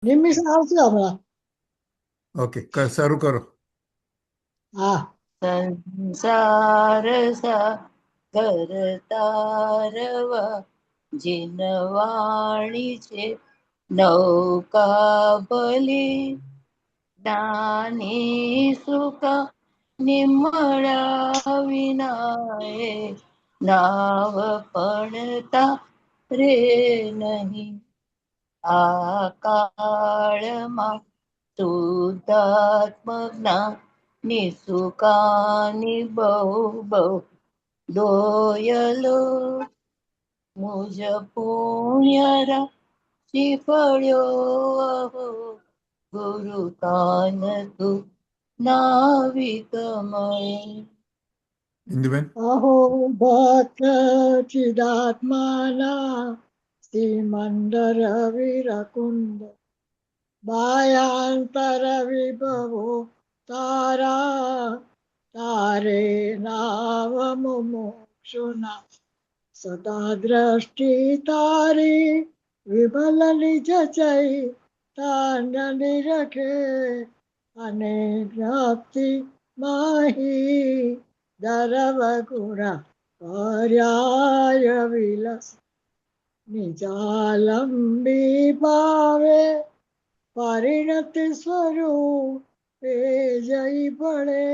નિમિષ આવશે હમણાં. ઓકે, શરૂ કરો. હા. સંસાર સાગર તારવા જીનવાણી છે નૌકા ભલી જ્ઞાની સુકા નિમળા વિનાએ નાવ પણ રે નહીં આ કાળમાં શુદ્ધાત્મના નિસુકાની બહુ બહુ દોયલો મુજ પુણ્યરા શીફળ્યો ગુરુ કાન તું નાવિકમય. ઇન્દુબેન. અહો ભક્ત ચિદાત્માના શ્રીમંદર વિરકુંડ બાયાંતર વિભવો તારા તારે નાવ મુમુક્ષુના સદા દ્રષ્ટિ તારી વિમલ નિજ ચૈ તાંડની રખે અને જ્ઞાપ્તિ માહી દરવ ગુણા પર્યાય વિલસ નિજાલંબી ભાવે પરિણતિ સ્વરૂપે જઈ પડે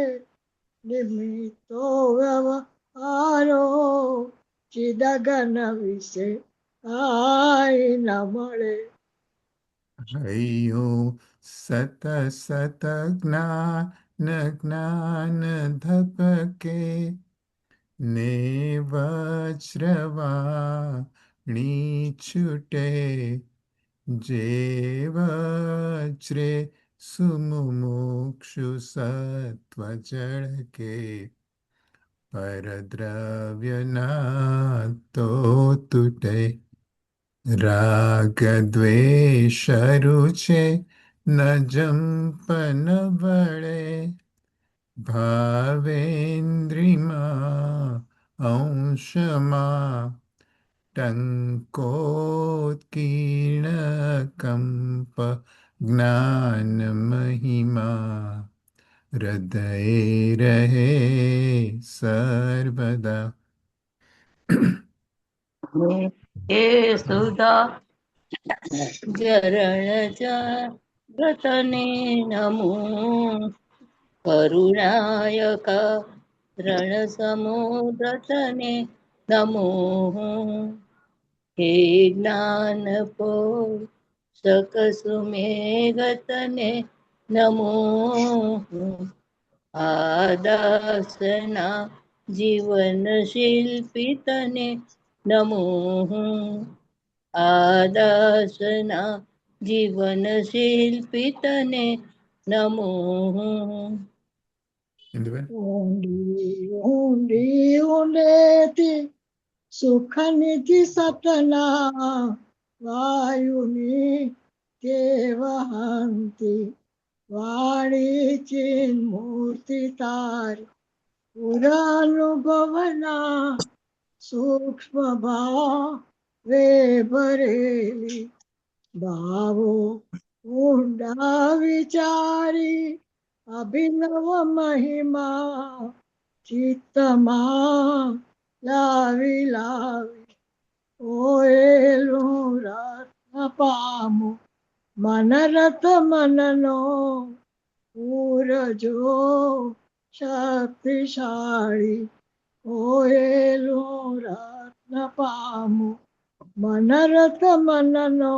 નિમિત્તો વ્યવહારો ચિદગન વિશે કાંઈ ન મળે. હૈયો સત સત જ્ઞાન જ્ઞાન ધપકે ને વજ્રવાણી છૂટે જે વજ્રે સુમુક્ષુ સત્વ જળકે પરદ્રવ્યના તો તૂટે રાગ દ્વેષ રૂચે ન જંપન વળે ભાવેન્દ્રિમાં અંશમાં ટંકોત્કીર્ણ કંપ જ્ઞાન મહિમા હૃદય રહે સર્વદા. હે સુધા ચરણ રતને નમો કરુણાયક રણ સમુદ્રતને નમો હે જ્ઞાન પોષક સુમેઘતને નમો આદાસના જીવન શિલ્પી તને નમો આદાસના જીવન શિલ્પી તને નમો. ઇન્દુબેન. ઊંડી ઊંડી ઊંડેથી સુખ નિધિ સતના વાયુની તે વહંતી વાણી ચિન મૂર્તિ તારી પુરાનુભવના સૂક્ષ્મ ભાવે ભરેલી ભાવો ઊંડા વિચારી અભિનવ મહિમા ચિત્તમાં લાવી લાવી ઓએલું રત્ન પામું મનરથ મનનો પૂરજો શક્તિશાળી ઓએલું રત્ન પામું મનરથ મનનો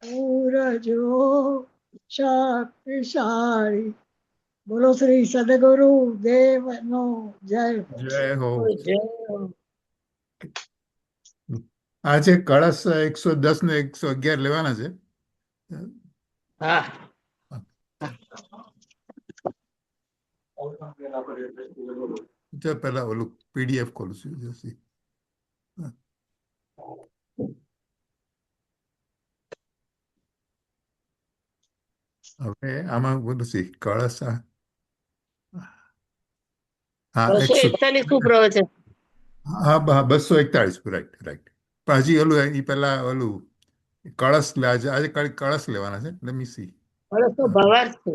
પૂરજો શક્તિશાળી. બોલો શ્રી સદગુરુ દેવનો જય. જય હો. જય. આજે કળશ 110 ને 111 લેવાના છે. હા. પેલા ઓલું પીડીએફ ખોલું છું જસી. હવે આમાં બોલું છું કળશ. હા 241 શું પ્રવચન? હા 241. Right right. પણ હજી ઓલું એ પેલા ઓલું કળશ આજે આજે ખાલી કળશ લેવાના છે. Let me C. કળશ તો ભાવાર્થ છે.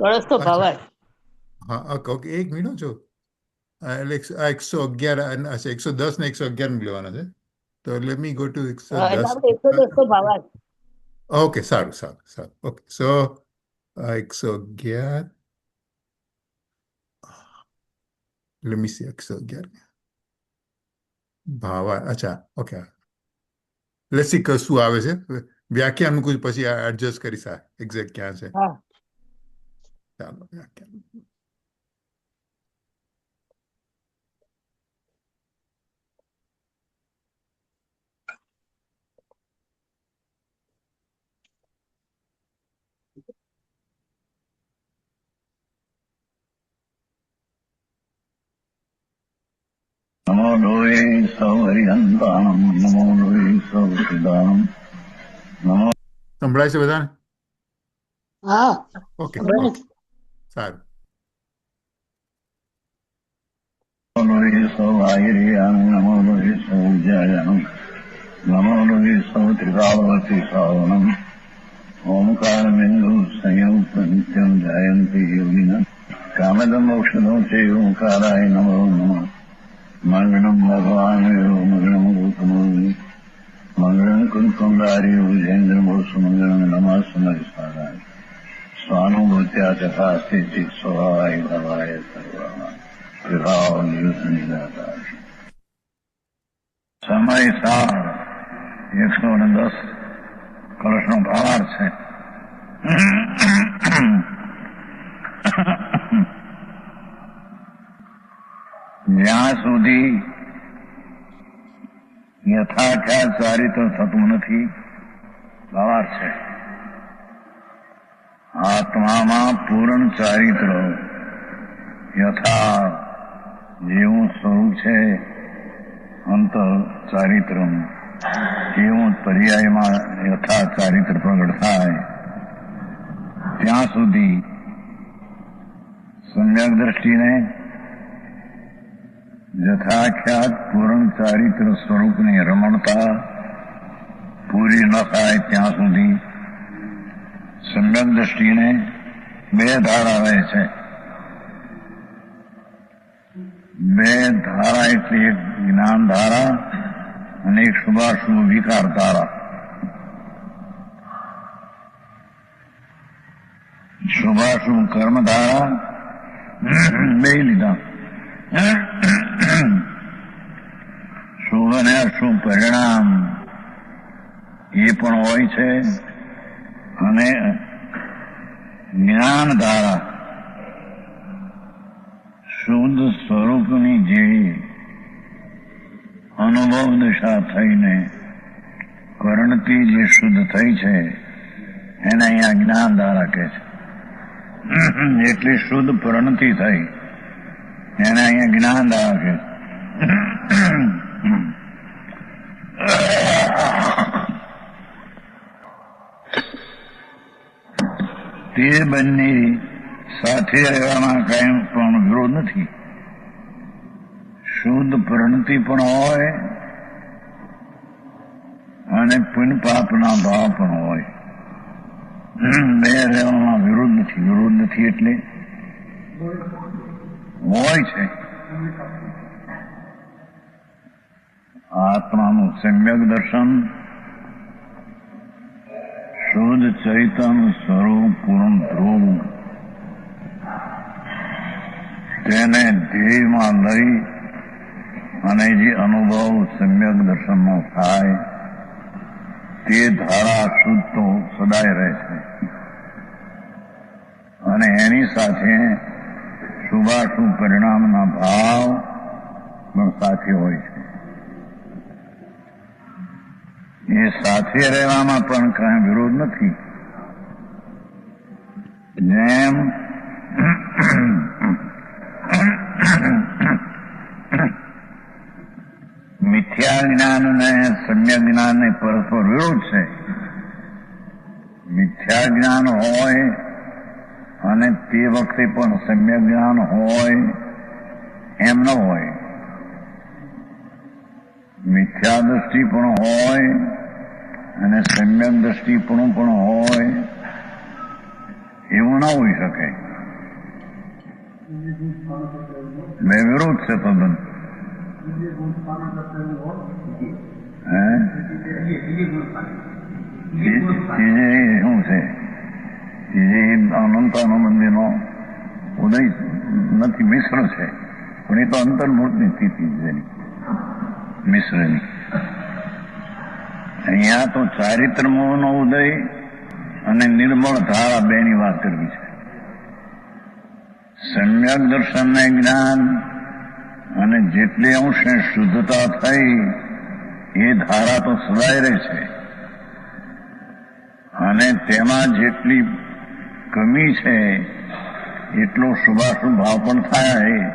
કળશ તો અચ્છા ભાવાર્થ. હા ઓકે એક મિનિટ જો એટલે 111 અચ્છા 110 ને 111 લેવાના છે. તો લેટ મી ગો ટુ એટલે 110. આપણે 110 તો ભાવાર્થ. ઓકે સારું સારું સારું okay so 111 let me C 111 ભાવા અચ્છા ઓકે લેટ્સ સી શું આવે છે વ્યાખ્યાન મૂકું પછી એડજસ્ટ કરીશ આ એક્ઝેક્ટ ક્યાં છે. હા ચાલો વ્યાખ્યાન નમો લોહે સૌ હરિહંતાણમ નમો લોહે સૌ સિદ્ધાણમ નમો સંભળાય છે બધાને? હા ઓકે સંભળાય ઓકે સારું. લોહે સૌ આયર્યામ નમો લોહે સૌ જયામ નમો લોહે સૌ ત્રિકાળવતી શ્રાવણમ ઓમકાર બિંદુ સંયુક્ત નિત્યમ જાયંતી યોગિના કામદમ ઔષધો છે ઓંકારાય નમો નમઃ મંગળમ ભગવાન મંગળમ ગૌતમોની મંગળમ કુંકુંડારી વિજેન્દ્ર મોસુ મંગળમ નમઃ સમયસારાય સ્વાનુભૂત્યા તથા સ્થિતિ સ્વભાવાય ભવાય સર્વમાં વિભાવ નિયુદ્ધ નિરાકાર સમય સાર 110 કળશનો ભાવાર્થ છે. જ્યાં સુધી યથાખ્યાત ચારિત્ર થતું નથી ભાવાર્થ છે. આત્મામાં પૂર્ણ ચારિત્ર યથા જેવું સ્વરૂપ છે અંતર ચારિત્રમ એવું પર્યાયમાં યથા ચારિત્ર પ્રગટ થાય ત્યાં સુધી સમ્યક દ્રષ્ટિને યથાખ્યાત પૂર્ણ ચારિત્ર સ્વરૂપની રમણતા પૂરી ન થાય ત્યાં સુધી સમ્યક દ્રષ્ટિને બે ધારા રહે છે. બે ધારા એટલે એક જ્ઞાન ધારા અને એક શુભાશુભ વિકાર ધારા. શુભાશુભ કર્મ ધારા બે લીધા. શુભ અને અશુભ પરિણામ એ પણ હોય છે અને જ્ઞાન ધારા શુદ્ધ સ્વરૂપની જે અનુભવ દશા થઈને કરણથી જે શુદ્ધ થઈ છે એને અહીંયા જ્ઞાન ધારા કહે છે. એટલી શુદ્ધ પરણતિ થઈ એને અહીંયા જ્ઞાન ધારા કહે છે. તે બંને સાથે રહેવામાં કાંઈ પણ વિરોધ નથી. શુદ્ધ પ્રણતિ પણ હોય અને પુણ્ય પાપના ભાવ પણ હોય. બે રહેવામાં વિરોધ નથી. વિરોધ નથી એટલે હોય છે. આત્માનું સમ્યક દર્શન શુદ્ધ ચૈતન્ય સ્વરૂપ પૂર્ણ ધ્રુવ તેને ધ્યેયમાં લઈ અને જે અનુભવ સમ્યક દર્શનનો થાય તે ધારા શુદ્ધ તો સદાય રહે છે અને એની સાથે શુભાશુભ પરિણામના ભાવ પણ સાથે હોય છે. એ સાથે રહેવામાં પણ કાંઈ વિરોધ નથી. જેમ મિથ્યા જ્ઞાન અને સમ્યક જ્ઞાન પરસ્પર વિરોધ છે. મિથ્યા જ્ઞાન હોય અને તે વખતે પણ સમ્યક જ્ઞાન હોય એમ ન હોય. મિથ્યા દ્રષ્ટિ પણ હોય અને સમ્યક દ્રષ્ટિપણું પણ હોય એવું ના હોઈ શકે. બે વિરોધ છે તદ્દન. શું છે અનંત આનંદનો ઉદય નથી, મિશ્ર છે, પણ એ તો અંતર્મૂર્તની સ્થિતિ છે મિશ્રની. અહીંયા તો ચારિત્રમોહનો ઉદય અને નિર્મળ ધારા બેની વાત કરવી છે. સમ્યક દર્શનને જ્ઞાન અને જેટલી અંશે શુદ્ધતા થઈ એ ધારા તો સદાય રહે છે, અને તેમાં જેટલી કમી છે એટલો શુભાશુભ ભાવ પણ થાય.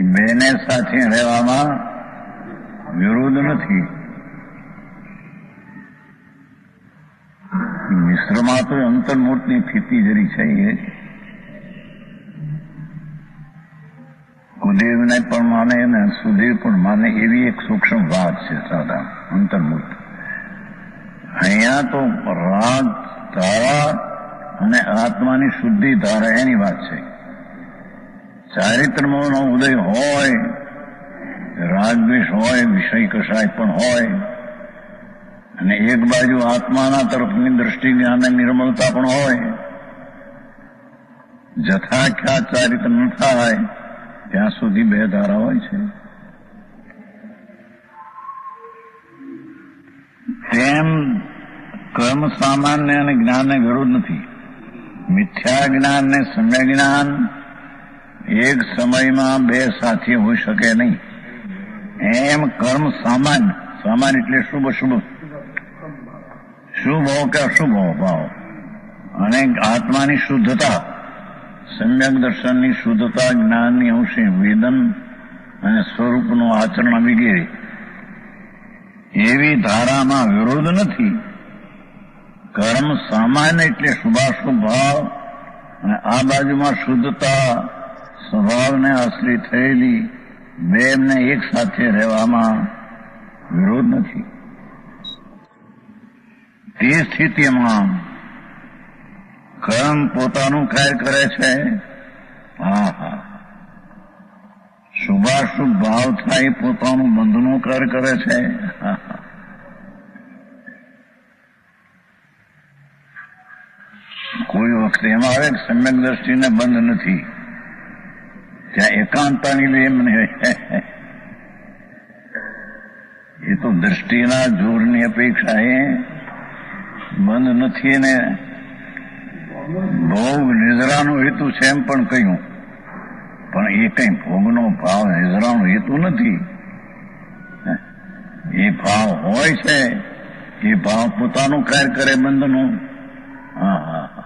એ બેને સાથે રહેવામાં વિરોધ નથી. મિશ્રમાં તો અંતર્મૂર્તની સ્થિતિ જરી છે. એ કુદેવને પણ માને અને સુધીર પણ માને એવી એક સૂક્ષ્મ વાત છે સાદા અંતર્મૂર્ત. અહીંયા તો રાગ ધારા અને આત્માની શુદ્ધિ ધારા એની વાત છે. ચારિત્રમોનો ઉદય હોય, રાગદ્વેષ હોય, વિષય કશાય પણ હોય, અને એક બાજુ આત્માના તરફની દ્રષ્ટિ જ્ઞાન નિર્મળતા પણ હોય, જથાખ્યાત ચારિત્ર ન થાય ત્યાં સુધી બે ધારા હોય છે. તેમ કર્મ સામાન્ય અને જ્ઞાનને વિરોધ નથી. મિથ્યા જ્ઞાન ને સમ્યક જ્ઞાન એક સમયમાં બે સાથે હોઈ શકે નહીં. એમ કર્મ સામાન્ય, સામાન્ય એટલે શુભ અશુભ, શુભ કે અશુભ ભાવ, અને આત્માની શુદ્ધતા, સમ્યક દર્શનની શુદ્ધતા, જ્ઞાનની અંશે વેદન અને સ્વરૂપનું આચરણ વગેરે એવી ધારામાં વિરોધ નથી. કર્મ સામાન્ય એટલે શુભાશુભ ભાવ, અને આ બાજુમાં શુદ્ધતા સ્વભાવને આશ્રિત થયેલી બે એમને એક સાથે રહેવામાં વિરોધ નથી. તે સ્થિતિમાં કર્મ પોતાનું કાર્ય કરે છે. હા હા, શુભાશુભ ભાવ થાય પોતાનું બંધનું કાર્ય કરે છે. હા હા, કોઈ વખતે એમાં આવે સમ્યક દ્રષ્ટિને બંધ નથી, ત્યાં એકાંતાની લે એમ નહીં. એ તો દ્રષ્ટિના જોરની અપેક્ષા એ બંધ નથી, ને ભોગ નિદ્રાનો હેતુ છે એમ પણ કહ્યું, પણ એ કઈ ભોગનો ભાવ નિદ્રાનો હેતુ નથી. એ ભાવ હોય છે, એ ભાવ પોતાનું કાર્ય કરે બંધનું. હા હા હા,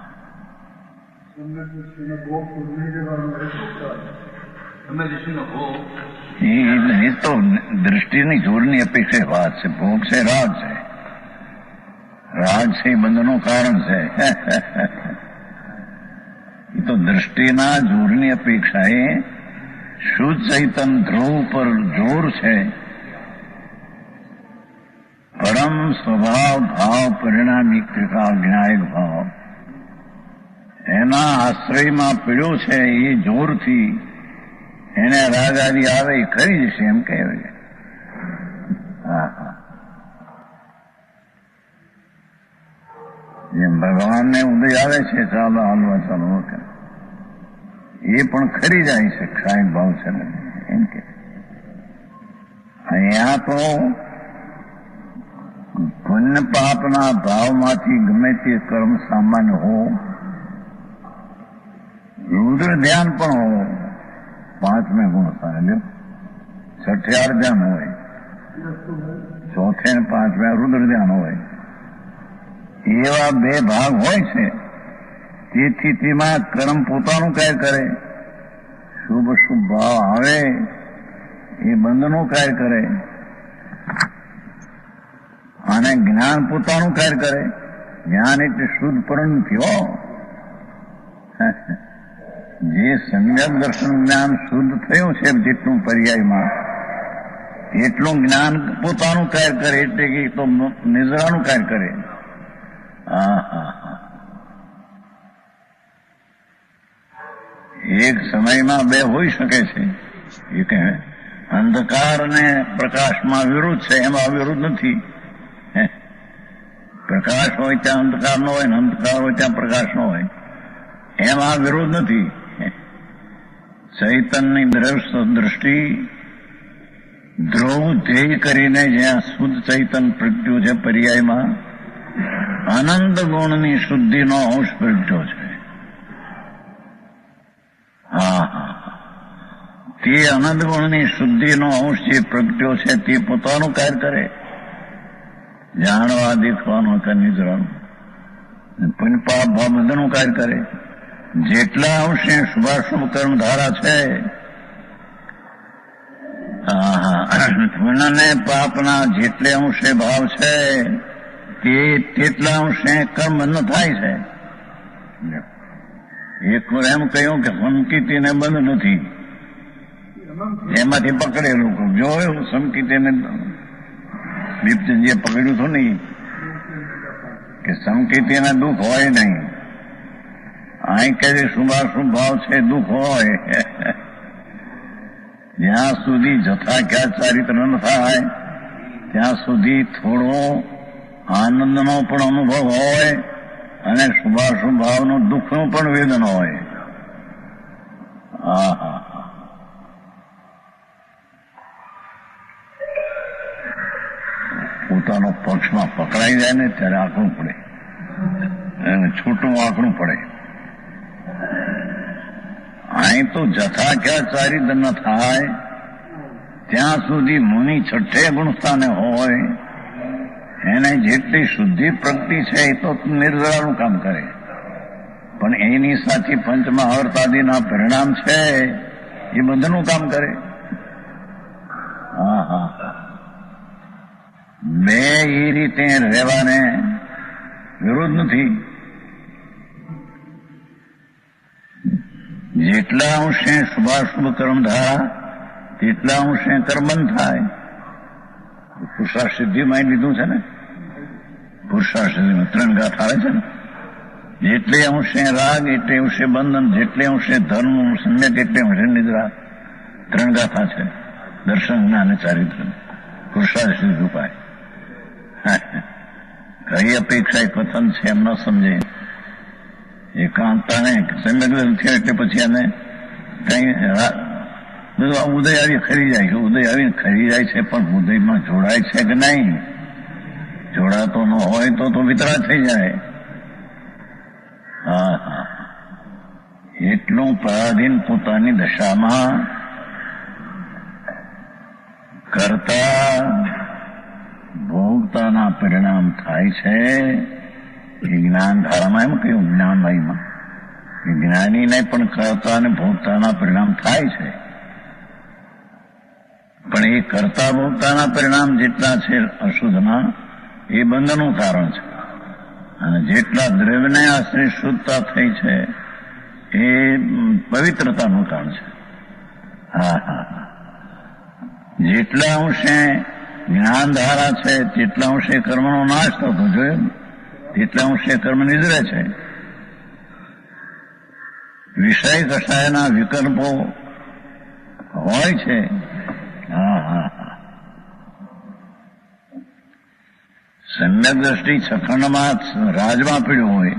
એ તો દ્રષ્ટિની જોરની અપેક્ષા વાત છે. ભોગ છે, રાગ છે, રાગ છે એ બંધનું કારણ છે. એ તો દ્રષ્ટિના જોરની અપેક્ષા એ શુદ્ધ ચૈતન ધ્રુવ પર જોર છે. પરમ સ્વભાવ ભાવ પરિણામી કૃપા જ્ઞાયક ભાવ એના આશ્રયમાં પીડ્યો છે. એ જોરથી એને રાગ આદિ આવે એ કરી જશે એમ કહેવાય. હા હા, જેમ ભગવાનને ઉદય આવે છે ચાલો હાલવા ચાલો એ પણ ખરી જાય છે. ક્ષાયક ભાવ છે ને એમ કે અહીંયા તો પુણ્ય પાપના ભાવમાંથી ગમે તે કર્મ સામાન્ય હો, રુદ્ર ધ્યાન પણ હો, પાંચમે ગુણ થાય, છઠ્ઠે ધ્યાન હોય, ચોથે ને પાંચમે રુદ્ર ધ્યાન હોય, એવા બે ભાગ હોય છે. તેથી તેમાં કર્મ પોતાનું કાર્ય કરે, શુભ શુભ ભાવ આવે એ બંધનું કાર્ય કરે, અને જ્ઞાન પોતાનું કાર્ય કરે. જ્ઞાન એટલે શુદ્ધ પરમ થયો. જે સમ્યક દર્શન જ્ઞાન શુદ્ધ થયું છે જેટલું પર્યાયમાં, એટલું જ્ઞાન પોતાનું કાર્ય કરે એટલે કે તો નિદ્રાનું કાર્ય કરે. એક સમયમાં બે હોઈ શકે છે. એ કહે અંધકાર અને પ્રકાશમાં વિરુદ્ધ છે, એમાં વિરુદ્ધ નથી. પ્રકાશ હોય ત્યાં અંધકાર ન હોય ને અંધકાર હોય ત્યાં પ્રકાશ ન હોય, એમાં વિરોધ નથી. ચૈતનની દ્રષ્ટિ ધ્રુવ ધ્યેય કરીને જ્યાં શુદ્ધ ચૈતન પ્રગટ્યું છે પર્યાયમાં આનંદ ગુણની શુદ્ધિનો અંશ પ્રગટ્યો છે. તે આનંદ ગુણની શુદ્ધિનો અંશ જે પ્રગટ્યો છે તે પોતાનું કાર્ય કરે, જાણવા દેખવાનું કે નિદ્રાનું પુણ્ય પાપ ભાવ બધાનું કાર્ય કરે. જેટલા અંશે શુભાશુભ કર્મ ધારા છે, પુણ્ય ને પાપના જેટલે અંશે ભાવ છે તેટલા અંશે કર્મ બંધ થાય છે. એક વાર એમ કહ્યું કે સમકીતીને બંધ નથી, એમાંથી પકડેલું જોયું. સમકીતીને બિપિનજીએ પકડ્યું હતું નહીં કે સમકીતીને દુઃખ હોય નહીં. અહીં કે શુભાશુભ ભાવ છે દુઃખ હોય. જ્યાં સુધી જથાખ્યાત ચારિત્ર ન થાય ત્યાં સુધી થોડો આનંદનો પણ અનુભવ હોય અને શુભાશુભ ભાવનો દુઃખનું પણ વેદન હોય. પોતાનો પક્ષમાં પકડાઈ જાય ને ત્યારે આંકડું પડે, અને છૂટું આંકડું પડે. અહીં તો જથાખ્યાત ચારિત્ર ન થાય ત્યાં સુધી મુનિ છઠ્ઠે ગુણસ્થાને હોય, એને જેટલી શુદ્ધિ પ્રગતિ છે એ તો નિર્જરાનું કામ કરે, પણ એની સાથે પંચમહાવર્તાદિના પરિણામ છે એ બધાનું કામ કરે. બે એ રીતે રહેવાને વિરોધ નથી. જેટલા અંશે શુભાશુભ કર્મ ધારા તેટલા અંશે કર્મબંધ થાય. પુરુષાર્થ સિદ્ધિમાં લીધું છે ને, પુરુષાર્થ સિદ્ધિમાં 3 ગાથા આવે છે ને. જેટલે અંશે રાગ એટલે અંશે બંધન, જેટલે અંશે ધર્મ સમ્યક એટલે અંશે નિદ્રા. 3 ગાથા છે દર્શન જ્ઞાન ચારિત્ર પુરુષાર્થ સિદ્ધિ ઉપાય. કઈ અપેક્ષા કથન છે એમ ન સમજે. એકાંતને સમ્યક થયો એટલે પછી એને કઈ ઉદય આવી ખરી જાય છે, ઉદય આવીને ખરી જાય છે, પણ ઉદયમાં જોડાય છે કે નહીં? જોડાતો ન હોય તો વિતરા થઈ જાય. એટલું પરાધીન પોતાની દશામાં કરતા ભોગતાના પરિણામ થાય છે. એ જ્ઞાન ધારામાં એમ કહ્યું, જ્ઞાનમયમાં જ્ઞાનીને પણ કરતા અને ભોગતાના પરિણામ થાય છે. પણ એ કરતા ભોગતાના પરિણામ જેટલા છે અશુદ્ધના એ બંધનું કારણ છે, અને જેટલા દ્રવ્યને આશ્રય શુદ્ધતા થઈ છે એ પવિત્રતાનું કારણ છે. જેટલા અંશે જ્ઞાન ધારા છે તેટલા અંશે કર્મનો નાશ થતો જોયો, તેટલા અંશે કર્મ નિદ્રે છે. વિષય કષાયના વિકલ્પો હોય છે. સમ્યક દ્રષ્ટિ છખંડમાં રાજમાં પીડ્યું હોય,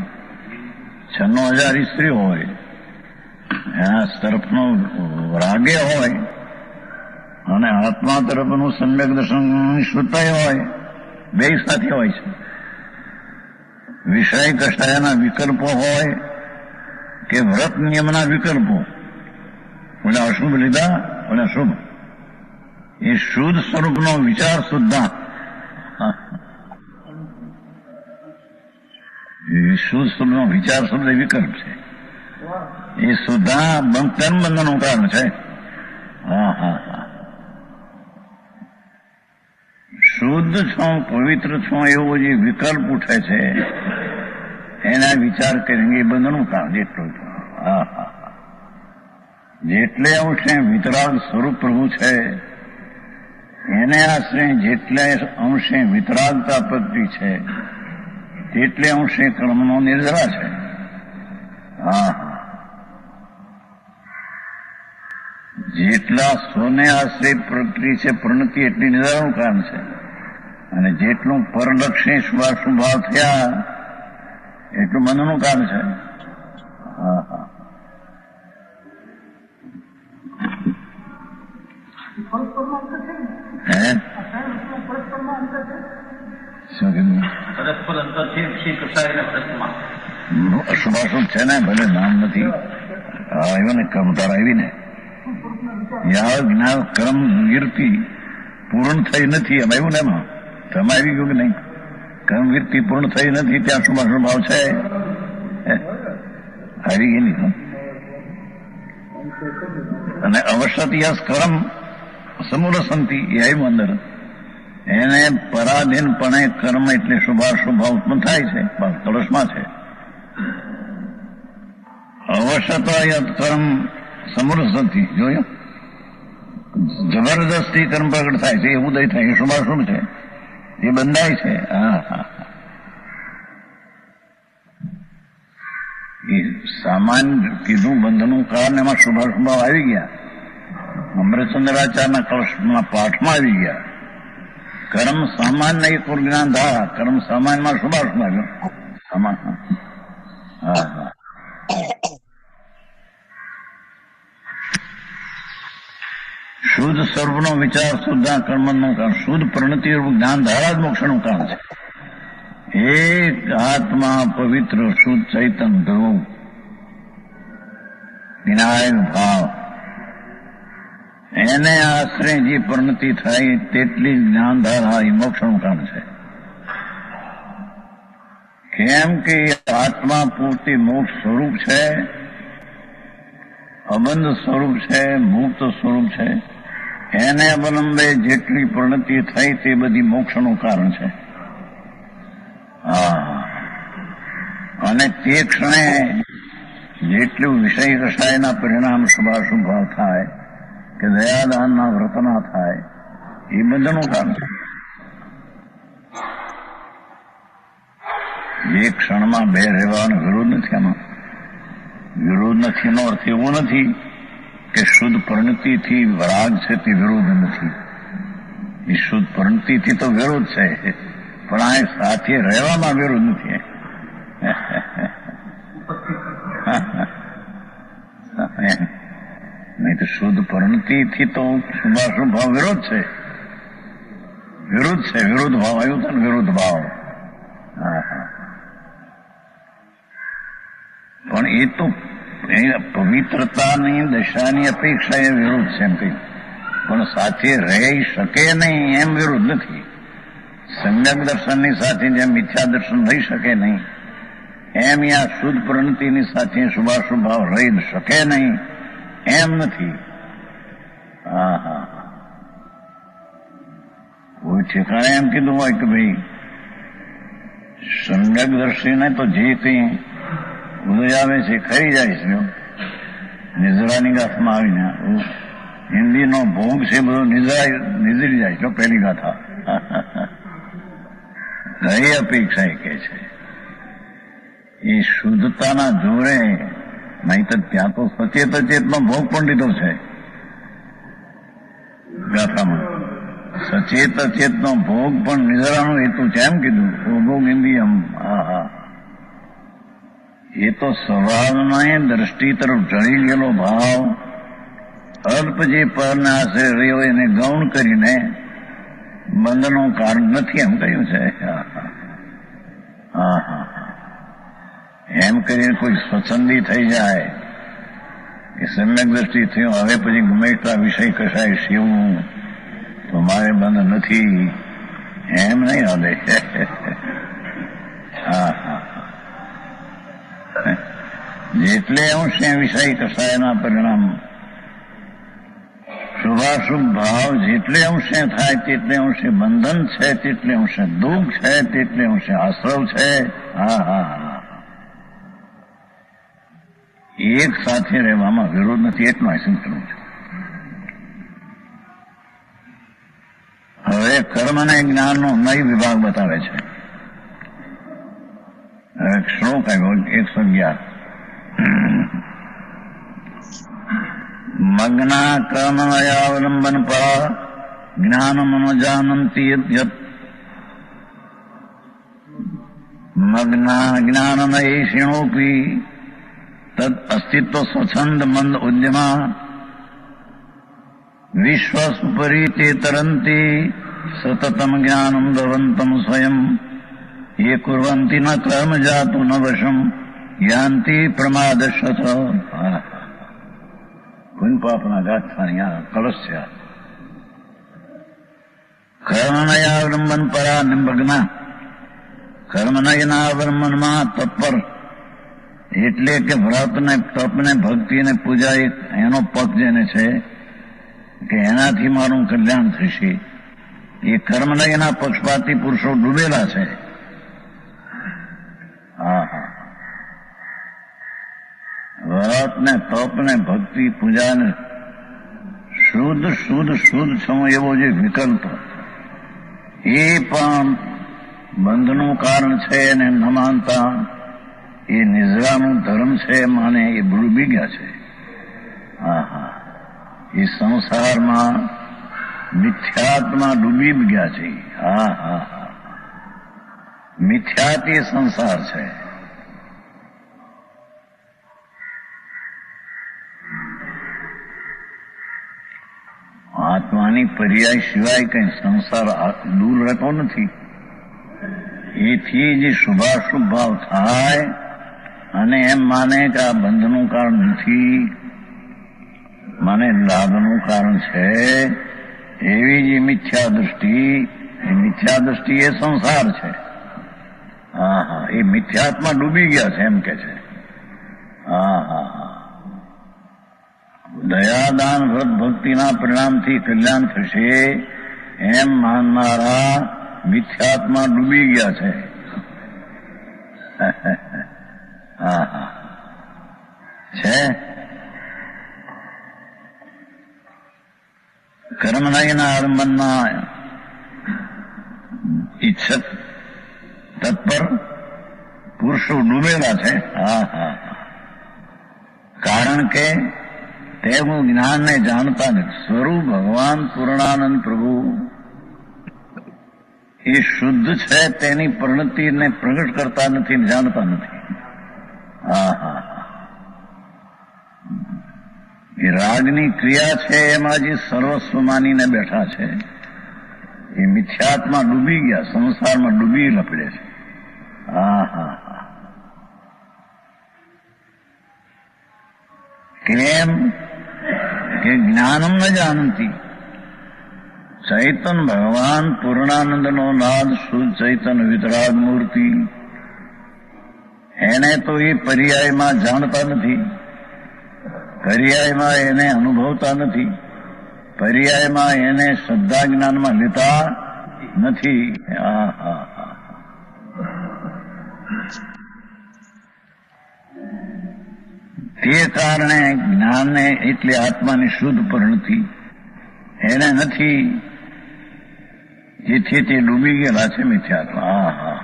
96,000 સ્ત્રી હોય, એના તરફનો રાગે હોય અને આત્મા તરફનું સમ્યક દર્શનની શુદ્ધતા હોય, બે સાથે હોય છે. વિષય કષાયના વિકલ્પો હોય કે વ્રત નિયમના વિકલ્પો, ઓલે અશુભ લીધા ઓલે શુભ, એ શુદ્ધ સ્વરૂપનો વિચાર સુદ્ધા શુદ્ધ સ્વરૂપનો વિચાર શબ્દ વિકલ્પ છે. એ સુદ્ધા કર્મ બંધનનું કારણ છે. શુદ્ધ છો પવિત્ર છો એવો જે વિકલ્પ ઉઠે છે એના વિચાર કરીને એ બંધનનું કારણ જેટલું. જેટલે અંશે વિતરાગ સ્વરૂપ પ્રભુ છે એને આશરે જેટલે અંશે વિતરાગતા પ્રગતિ છે તેટલે અંશે કર્મનો નિર્જરા છે. હા, જેટલા સ્વને આશ્રય પ્રકૃતિ છે પ્રણતિ એટલી નિર્ધારણનું કારણ છે, અને જેટલું પરલક્ષી શુભાશુભાવ થયા એટલું બંધનું કારણ છે. હા હા, હે શું કીધું? પરસ્પર અંતર છે શ્રી કૃષ્ણ ભરતમાં. અશુભાશુભ છે ને, ભલે નામ નથી આવ્યો ને, કર્મતાર આવી ને, યા જ્ઞાન કર્મ વીરતિ પૂર્ણ થઈ નથી. એમ આવ્યું ને, એમાં તમે આવી ગયું કે નહીં? કર્મ વીરતિ પૂર્ણ થઈ નથી, ત્યાં શુભાશુભ ભાવ છે. આવી ગઈ નહીં. અને અવશ્યતિયાસ કર્મ સમુરસંતિ એ આવ્યું અંદર. એને પરાધીનપણે કર્મ એટલે શુભાશુભ ઉત્પન્ન થાય છે, કળશમાં છે. અવશ્યતા કર્મ સમુરસંતિ જોયું, જબરદસ્તી કર્મ પ્રગટ થાય છે, એ ઉદય થાય, એ શુભાશુભ છે, એ બંધાય છે. હા હા, એ સામાન્ય કીધું બંધનું કારણ એમાં શુભાશુભાવ આવી ગયા. અમૃતચંદ્રાચાર્યના કળશના પાઠમાં આવી ગયા. કર્મ સામાન્ય એક જ્ઞાન ધારા, કર્મ સામાન્યમાં શુભાશુભ આવ્યો. હા હા, શુદ્ધ સ્વરૂપનો વિચાર શુદ્ધ કર્મનું કારણ, શુદ્ધ પ્રણતિ જ્ઞાન ધારા જ મોક્ષનું કારણ છે. એક આત્મા પવિત્ર શુદ્ધ ચૈતન ધ્રુવ વિનાયક ભાવ, એને આશરે જે પ્રણતિ થાય તેટલી જ્ઞાન ધારા એ મોક્ષનું કારણ છે. કેમ કે આત્મા પૂરતી મોક્ષ સ્વરૂપ છે, અબંધ સ્વરૂપ છે, મુક્ત સ્વરૂપ છે. એને અવલંબે જેટલી પ્રણતિ થઈ તે બધી મોક્ષનું કારણ છે. હા, અને તે ક્ષણે જેટલું વિષય કસાયના પરિણામ શુભાશુભ ભાવ થાય કે દયાદાનના વ્રતના થાય એ બંધનું કારણ છે. એક ક્ષણમાં બે રહેવાનો વિરોધ નથી. આમાં વિરોધ નથી એનો અર્થ એવો નથી કે શુદ્ધ પરિણતિથી રાગ છે તે વિરોધ નથી. એ શુદ્ધ પરિણતિથી તો વિરોધ છે, પણ આ સાથે રહેવામાં વિરોધ નથી. નહીં તો શુદ્ધ પરિણતિથી તો શુભાશુભ ભાવ વિરોધ છે. વિરોધ છે, વિરોધ ભાવ આવ્યો હતો ને, વિરોધ ભાવ. હા હા, પણ એ તો પવિત્રતાની દશાની અપેક્ષા એ વિરોધ છે એમ કહ્યું, પણ સાથે રહી શકે નહીં એમ વિરોધ નથી. સમ્યક દર્શનની સાથે જેમ મિથ્યા દર્શન રહી શકે નહીં, એમ આ શુદ્ધ પ્રણતિની સાથે શુભાશુભ ભાવ રહી શકે નહીં એમ નથી. હા હા, કોઈ ઠેકાણે એમ કીધું હોય કે ભાઈ સમ્યક દર્શીને તો જે કંઈ ઉદય આવે છે ખરી જાય છે, નિઝરાની ગાથામાં આવીને હિન્દીનો ભોગ છે બધો નિઝરી જાય છે. પહેલી ગાથા કઈ અપેક્ષા એ કે છે એ શુદ્ધતાના જોરે, નહીં તો ત્યાં તો સચેત અચેતનો ભોગ પણ લીધો છે ગાથામાં. સચેત અચેતનો ભોગ પણ નિઝરાનો હેતુ છે એમ કીધું. ભોગ ઇન્દ્રિયમ. હા હા, એ તો સ્વભાવના દ્રષ્ટિ તરફ ચડી ગયેલો ભાવ અલ્પ જે પરના આશરે રહ્યો એને ગૌણ કરીને બંધનું કારણ નથી એમ કહ્યું છે. હા હા, એમ કરીને કોઈ સ્વચ્છંદી થઈ જાય કે સમ્યક દ્રષ્ટિ થયું, હવે પછી ગમે એટલા વિષય કસાય શિવવું તો મારે બંધ નથી એમ નહીં હાલે. હા હા, જેટલે અંશે વિષય કસાયના પરિણામ શુભાશુભ ભાવ જેટલે અંશે થાય તેટલે અંશે બંધન છે, તેટલે અંશે દુઃખ છે, તેટલે અંશે આશ્રવ છે. હા હા હા, એક સાથે રહેવામાં વિરોધ નથી એટલું આશંક કરવું છે. કર્મ અને જ્ઞાનનો નય વિભાગ બતાવે છે. એક શ્લોક આવ્યો 111. મગ્ના કર્મમયાવલંબન પરા જ્ઞાનમનુજાનંતિ યત મગ્ના જ્ઞાનમયેષિણોપી તદ અસ્તિત્વ સ્વચ્છંદ મંદ ઉદ્યમા વિશ્વસુપરી તરંતી સતતમ જ્ઞાનમ દવંતમ સ્વયં ये कुर्वन्ति न कर्म जातु न वशम यान्ति प्रमादशत. पुण्यपापना गाथानिया कलस्या કર્મનયાવલંબન પરા નિમગ્ના. કર્મનયનાવલંબનમાં તત્પર એટલે કે વ્રતને તપને ભક્તિને પૂજા એનો પગ જેને છે કે એનાથી મારું કલ્યાણ થશે એ કર્મનયના પક્ષપાતી પુરુષો ડૂબેલા છે. વ્રત ને તપ ને ભક્તિ પૂજા ને શુદ્ધ શુદ્ધ શુદ્ધ છો એવો જે વિકલ્પ એ પણ બંધનું કારણ છે એને ન માનતા એ નિજરાનું ધર્મ છે માને એ ડૂબી ગયા છે. એ સંસારમાં મિથ્યાત્મા ડૂબી ગયા છે. મિથ્યાતી સંસાર છે. આત્માની પર્યાય સિવાય કઈ સંસાર દૂર રહેતો નથી. એથી જે શુભાશુભ ભાવ થાય અને એમ માને કે આ બંધનું કારણ નથી, મને લાભનું કારણ છે, એવી જે મિથ્યા દૃષ્ટિ એ સંસાર છે. એ મિથ્યાત્મા ડૂબી ગયા છે એમ કે છે. દયાદાન વ્રત ભક્તિના પરિણામથી કલ્યાણ થશે એમ માનનારા મિથ્યાત્મા ડૂબી ગયા છે. છે કર્મનયના આરંભના ઈચ્છક તત્પર પુરુષો ડૂબેલા છે. કારણ કે તેઓ જ્ઞાનને જાણતા નથી. સ્વરૂપ ભગવાન પૂર્ણાનંદ પ્રભુ એ શુદ્ધ છે તેની પરિણતિને પ્રગટ કરતા નથી, જાણતા નથી. એ રાગની ક્રિયા છે એમાં જે સર્વસ્વ માનીને બેઠા છે એ મિથ્યાત્મા ડૂબી ગયા, સંસારમાં ડૂબી લપડે છે. કેમ કે જ્ઞાનમ ન જાણતી. ચૈતન ભગવાન પૂર્ણાનંદનો નાદ શુદ્ધ ચૈતન વિતરાગ મૂર્તિ એને તો એ પર્યાયમાં જાણતા નથી, પર્યાયમાં એને અનુભવતા નથી, પર્યાયમાં એને શ્રદ્ધા જ્ઞાનમાં લેતા નથી. તે કારણે જ્ઞાનને એટલે આત્માની શુદ્ધ પરિણતિ એને નથી, જેથી તે ડૂબી ગયેલા છે મિથ્યાત્મા.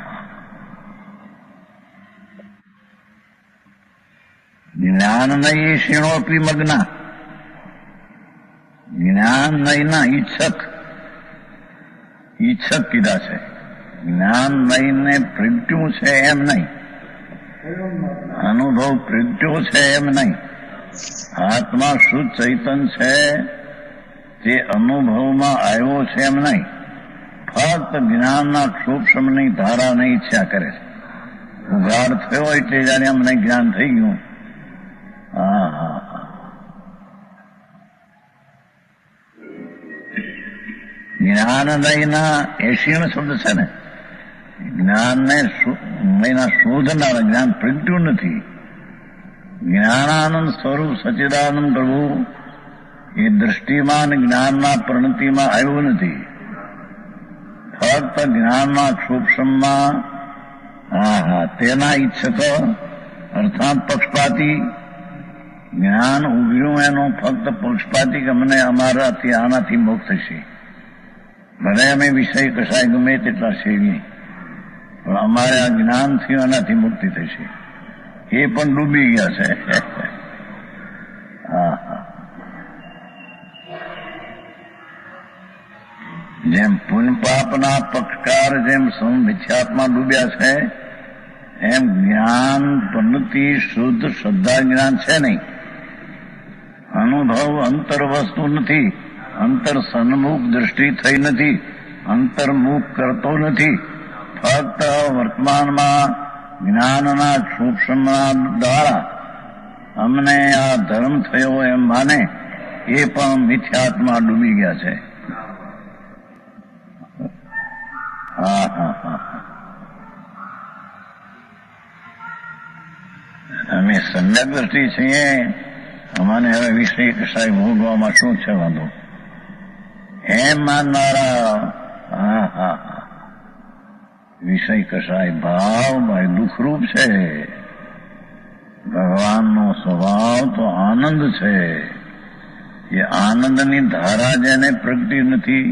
જ્ઞાન નહી શીણોપી મગ્ના. જ્ઞાન નહીના ઈચ્છક કીધા છે. જ્ઞાન નહીને પ્રગટ્યું છે એમ નહીં, અનુભવ પ્રગટ્યો છે એમ નહીં. આત્મા શુદ્ધ ચૈતન છે તે અનુભવમાં આવ્યો છે એમ નહીં. ફક્ત જ્ઞાનના ક્ષોભની ધારાને ઈચ્છા કરે છે. ઉઘાડ થયો એટલે જયારે અમને જ્ઞાન થઈ ગયું. જ્ઞાન નહીના એશીણ શબ્દ છે ને, જ્ઞાનને શોધનાર, જ્ઞાન પ્રગટ્યું નથી. જ્ઞાનાનંદ સ્વરૂપ સચ્ચિદાનંદ પ્રભુ એ દ્રષ્ટિમાં જ્ઞાનના પરિણતિમાં આવ્યું નથી. ફક્ત જ્ઞાનના ક્ષોભમાં તેના ઈચ્છક અર્થાત પક્ષપાતી જ્ઞાન ઉભર્યું એનો ફક્ત પક્ષપાતી કે અમને અમારાથી આનાથી મોક્ષ થશે ભલે અમે વિષય કસાય ગમે તેટલા સેવીએ, પણ અમારે આ જ્ઞાનથી આનાથી મુક્તિ થશે. એ પણ ડૂબી ગયા છે. હા હા. જેમ પુણ્ય પાપના પક્ષકાર જેમ મિથ્યાત્મા ડૂબ્યા છે, એમ જ્ઞાન પદ્ધતિ શુદ્ધ શ્રદ્ધા જ્ઞાન છે નહીં. અનુભવ અંતર વસ્તુ નથી. અંતર સન્મુખ દ્રષ્ટિ થઈ નથી. અંતર્મુખ કરતો નથી. ફક્ત વર્તમાનમાં જ્ઞાનના સૂક્ષ્મના દ્વારા અમને આ ધર્મ થયો એમ માને, એ પણ મિથ્યાત્મા ડૂબી ગયા છે. હા હા હા. અમે સમ્યક દ્રષ્ટિ છીએ. અમને હવે વિષય કસાય ભોગવામાં શું છે વાંધો એમ માનનારા. હા હા હા. વિષય કસાય ભાવ ભાઈ દુઃખરૂપ છે. ભગવાનનો સ્વભાવ તો આનંદ છે. એ આનંદની ધારા જેને પ્રગટી નથી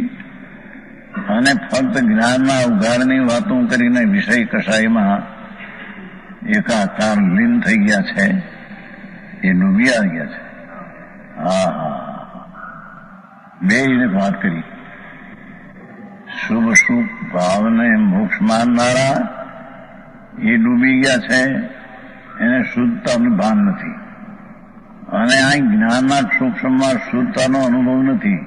અને ફક્ત જ્ઞાનના ઉઘાડની વાતો કરીને વિષય કસાયમાં એકાકાર લીન થઈ ગયા છે, એ ડૂબી ગયા છે. હા હા. બે વાત કરી. શુભ શુભ ભાવને મોક્ષ માનનારા એ ડૂબી ગયા છે. એને શુદ્ધતાનું ભાન નથી. અને આ જ્ઞાનના સૂક્ષ્મમાં શુદ્ધતાનો અનુભવ નથી.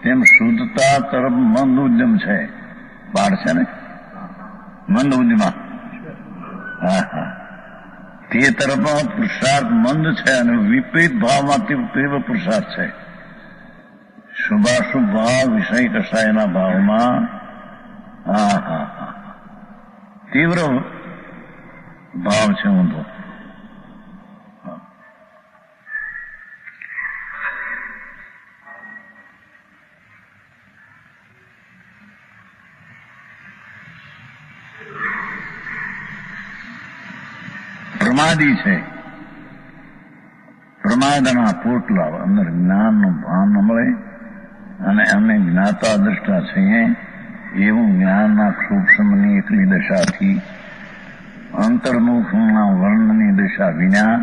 તેમ શુદ્ધતા તરફ મંદ ઉદ્યમ છે. બાળ છે ને મંદ ઉદ્યમમાં. હા હા. તે તરફનો પુરુષાર્થ મંદ છે અને વિપરીત ભાવમાં તીવ્ર પુરુષાર્થ છે. શુભાશુભ ભાવ વિષય કસાયના ભાવમાં હા હા હા તીવ્ર ભાવ છે. ઊંધો પ્રમાદી છે. પ્રમાદના પોટલા અંદર જ્ઞાનનું ભાન ન મળે અને અમે જ્ઞાતા દ્રષ્ટા છીએ એવું જ્ઞાનના સૂક્ષ્મની એકલી દશાથી અંતર્મુખના વર્ણની દશા વિના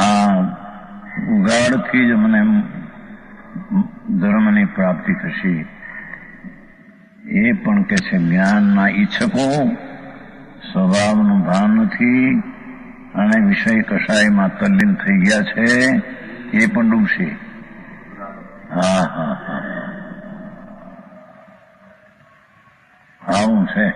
આ ઉગાડથી જ મને ધર્મની પ્રાપ્તિ થશે. એ પણ કે છે જ્ઞાનના ઈચ્છકો સ્વભાવનું ભાન નથી અને વિષય કસાયમાં તલ્લીન થઈ ગયા છે, એ પણ ડૂબશે. હા હા હા. આવું છે.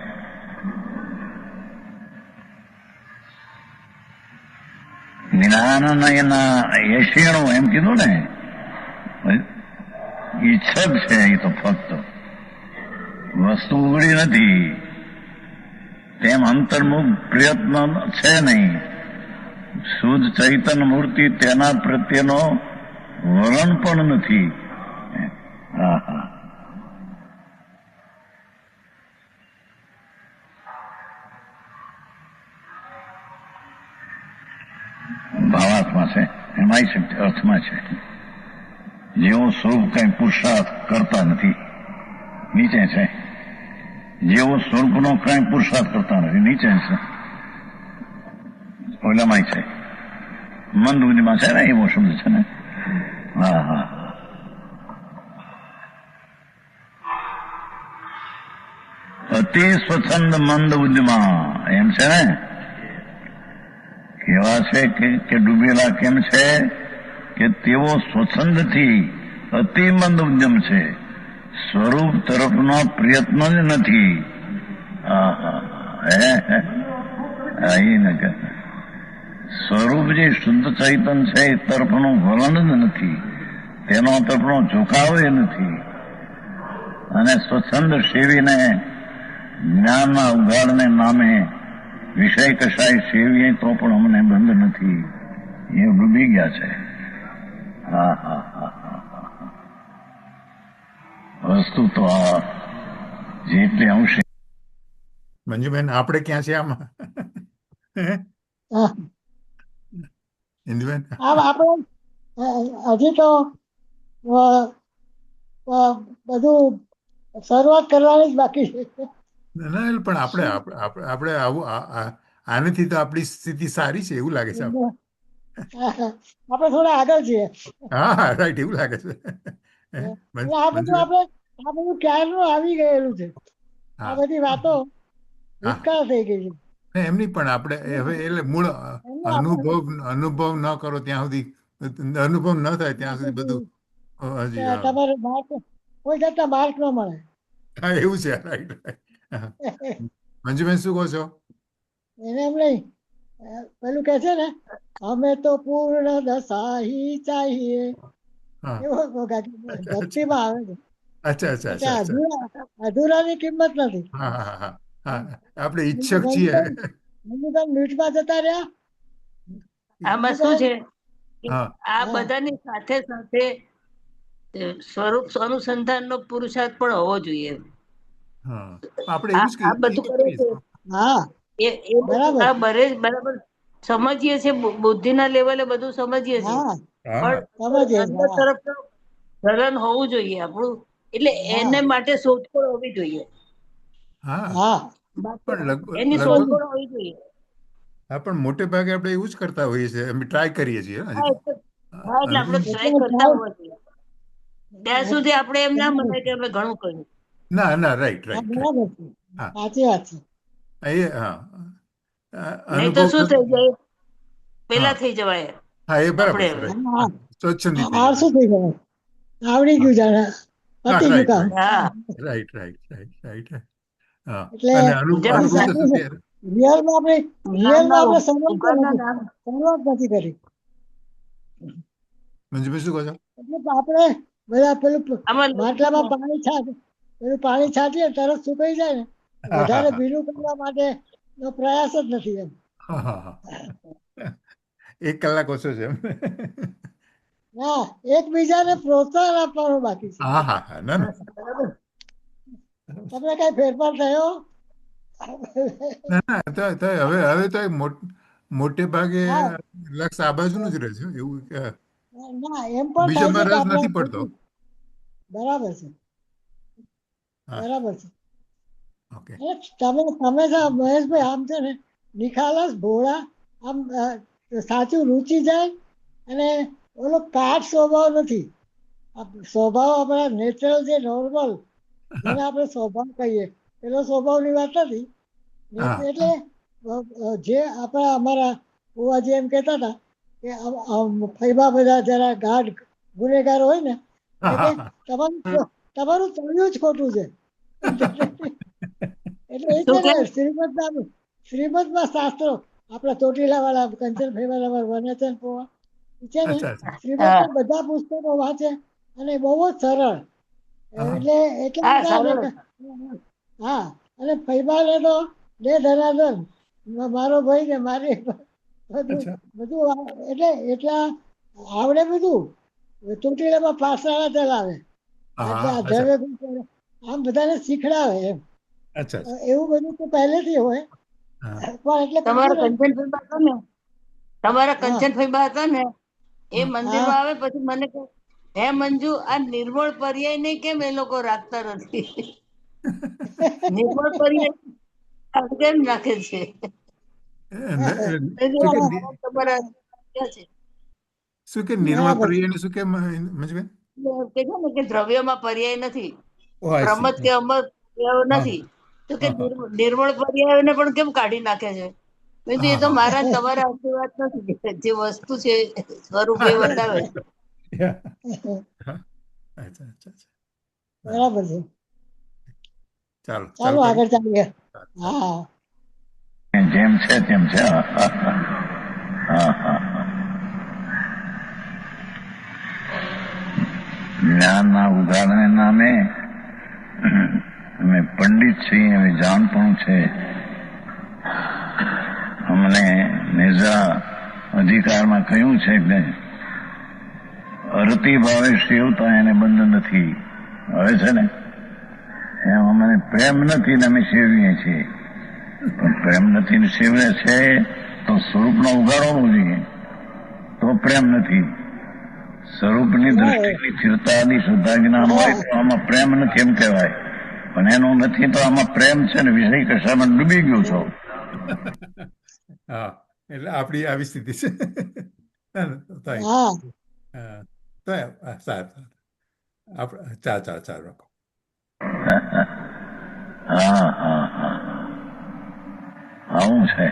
જ્ઞાન એના એશીણું એમ કીધું ને, ઈચ્છક છે. એ તો ફક્ત વસ્તુ ઉગડી નથી. તેમ અંતર્મુખ પ્રયત્ન છે નહીં. શુદ્ધ ચૈતન્ય મૂર્તિ તેના પ્રત્યેનો વલણ પણ નથી. હા હા. ભાવાત્મા છે. એમાંય છે અર્થમાં છે. જેવો સ્વરૂપ કઈ પુરુષાર્થ કરતા નથી, નીચે છે. જેવો સ્વરૂપનો કઈ પુરુષાર્થ કરતા નથી, નીચે છે. ઓલામાં છે. મંદ બુદ્ધિમાં છે ને, એવો શબ્દ છે ને. હા હા. અતિ સ્વચ્છંદ મંદ બુદ્ધિમાં એમ છે ને. કેવા છે કે ડૂબેલા કેમ છે કે તેઓ સ્વચ્છંદથી અતિ મંદ ઉદ્યમ છે. સ્વરૂપ તરફનો પ્રયત્ન જ નથી. સ્વરૂપ જે શુદ્ધ ચૈતન છે એ તરફનું વલણ જ નથી. તેનો તરફનો ઝુકાવ એ નથી. અને સ્વચ્છંદ સેવીને જ્ઞાનના ઉઘાડને નામે વિષય કસાય સેવીએ તો પણ અમને બંધ નથી. એ ડૂબી ગયા છે. હા હા હા હા. વસ્તુ તો આ જેટલી અંશે. મંજુબેન, આપણે ક્યાં છે આમાં? હા. ઇન્દુબેન, આપણે હજી તો બધું શરૂઆત કરવાની જ બાકી છે. ના એટલે પણ આપણે આવું આનાથી તો આપણી સ્થિતિ સારી છે એવું લાગે છે આપણે થોડા આગળ છીએ. હા રાઈટ એવું લાગે છે એટલે આ બધું ક્યારનું આવી ગયેલું છે. આ બધી વાતો ભૂતકાળ થઈ ગઈ છે. એમની પણ આપણે હવે એટલે મૂળ અનુભવ ન કરો ત્યાં સુધી, અનુભવ ન થાય ત્યાં સુધી બધું હજી તમારે માર્ક કોઈ જતા માર્ક ન મળે. હા એવું છે રાઈટ. મંજુબેન શું કહો છો? એને એમ નહીં, પેલું કે છે ને, અમે તો પૂર્ણ દશાહી ચાહીએ, એવો ભક્તિમાં આવે છે. અચ્છા. અધૂરાની કિંમત નથી. હા આપણે ઈચ્છક છીએ. મ્યુટમાં જતા રહ્યા. આમાં શું છે હા આ બધાની સાથે સાથે સ્વરૂપ અનુસંધાનનો પુરુષાર્થ પણ હોવો જોઈએ. હા આપણે એવું જ આ બધું કરે છે હા એ બરાબર. બરાબર સમજીએ છીએ, બુદ્ધિના લેવલે બધું સમજીએ છીએ, હા પણ સમજીએ. અંદર તરફ ચલન હોવું જોઈએ આપણું. એટલે એને માટે શોધખોળ હોવી જોઈએ. હા પણ એની શોધખોળ હોવી જોઈએ. હા પણ મોટે ભાગે આપણે એવું જ કરતા હોઈએ છીએ, અમે ટ્રાય કરીએ છીએ એટલે આપણે ટ્રાય કરતા હોવા જોઈએ. ત્યાં સુધી આપણે એમ ના મનાય કે અમે ઘણું કર્યું. ના રાઈટ બરાબર છે. સાચી વાત છે. નહીં તો શું થઈ જાય, પેલા થઈ જવાય. હા એ બરાબર છે. સ્વચ્છંદી થઈ શું થઈ ગયું? આવડી ગયું જાણે પતી ગયું કામ. રાઈટ. હા એટલે અને અનુભવ તો શું છે? રિયલમાં આપણે શરૂઆત નથી કરી. મંજુભાઈ શું કહો છો? એટલે આપણે બધા પેલું માટલામાં પાણી છાંટીએ તરત સુકાઈ જાય ને, વધારે ભીનું કરવા માટે નો પ્રયાસ જ નથી એમ. હા 1 કલાક ઓછો છે એમ. હા એકબીજાને પ્રોત્સાહન આપવાનું બાકી છે. હા ના તમને કઈ ફેરફાર થયો? ના તો હવે તો મોટે ભાગે લક્ષ આ બાજુનું જ રહે છે એવું. ના એમ પણ બીજામાં થાય રસ નથી પડતો. બરાબર છે. ઓકે તમે મહેશભાઈ આમ છે ને નિખાલસ ભોળા, આમ સાચું રૂચી જાય, અને ઓલો કાટ સ્વભાવ નથી. સ્વભાવ આપણા નેચરલ જે નોર્મલ જેને આપણે સ્વભાવ કહીએ પેલો સ્વભાવની વાત નથી. એટલે જે અમારા બુવાજી એમ કહેતા હતા કે ફૈબા બધા જરા ગાઢ ગુનેગાર હોય ને, તમારું તળિયું જ ખોટું છે. એટલે એ છે ને શ્રીમદમાં શાસ્ત્રો આપણા ચોટીલા વાળા કંચન ફૈવાલા વનચન પોવા છે ને, શ્રીમદના બધા પુસ્તકો વાંચે અને બહુ જ સરળ. એટલે હા અને ફૈબાને તો બે ધનાધન, મારો ભાઈ ને મારી બધું એટલે એટલા આવડે બધું. ચોટીલામાં પાઠશાળા ચલાવે, આમ બધાને શીખડાવે એમ. એવું બધું તો પહેલેથી હોય. પણ એટલે તમારા કંચનભાઈ હતા ને એ મંદિરમાં આવે પછી મને કહે, હે મંજુ આ નિર્મળ પર્યાય ને કેમ એ લોકો રાખતા નથી? નિર્મળ પર્યાય કેમ રાખે છે? શું કે નિર્મળ પર્યાય શું કે મંજુબેન કે છે ને કે દ્રવ્યમાં પર્યાય નથી, પ્રમદ કે અમર નથી, તો કે નિર્મળ પર્યાય પણ કેમ કાઢી નાખે છે? એ તો મારા તમારા આશીર્વાદ નથી, જે વસ્તુ છે સ્વરૂપ એ બતાવે છે. બરાબર છે. ચાલો આગળ ચાલીએ. જેમ છે તેમ છે. જ્ઞાનના ઉદાહરણ નામે અમે પંડિત છીએ, અમે જાણપણું છે. અમને નિજા અધિકારમાં કહ્યું છે કે અરતી ભાવે સેવતા એને બંધ નથી. હવે છે ને એમ અમને પ્રેમ નથી ને અમે સેવીએ છીએ, પણ પ્રેમ નથી ને સેવે છે તો સ્વરૂપનો ઉગાડવું જોઈએ, તો પ્રેમ નથી. સ્વરૂપની દ્રષ્ટિની સ્થિરતાની શ્રદ્ધા જ્ઞાન હોય તો આમાં પ્રેમ નથી એમ કહેવાય. પણ એનું નથી તો આમાં પ્રેમ છે ને વિષય કશામાં ડૂબી ગયો છો. હા, એટલે આપણી આવી સ્થિતિ છે. હા સારું, આપણે ચાર રાખો. હા હા હા, આવું છે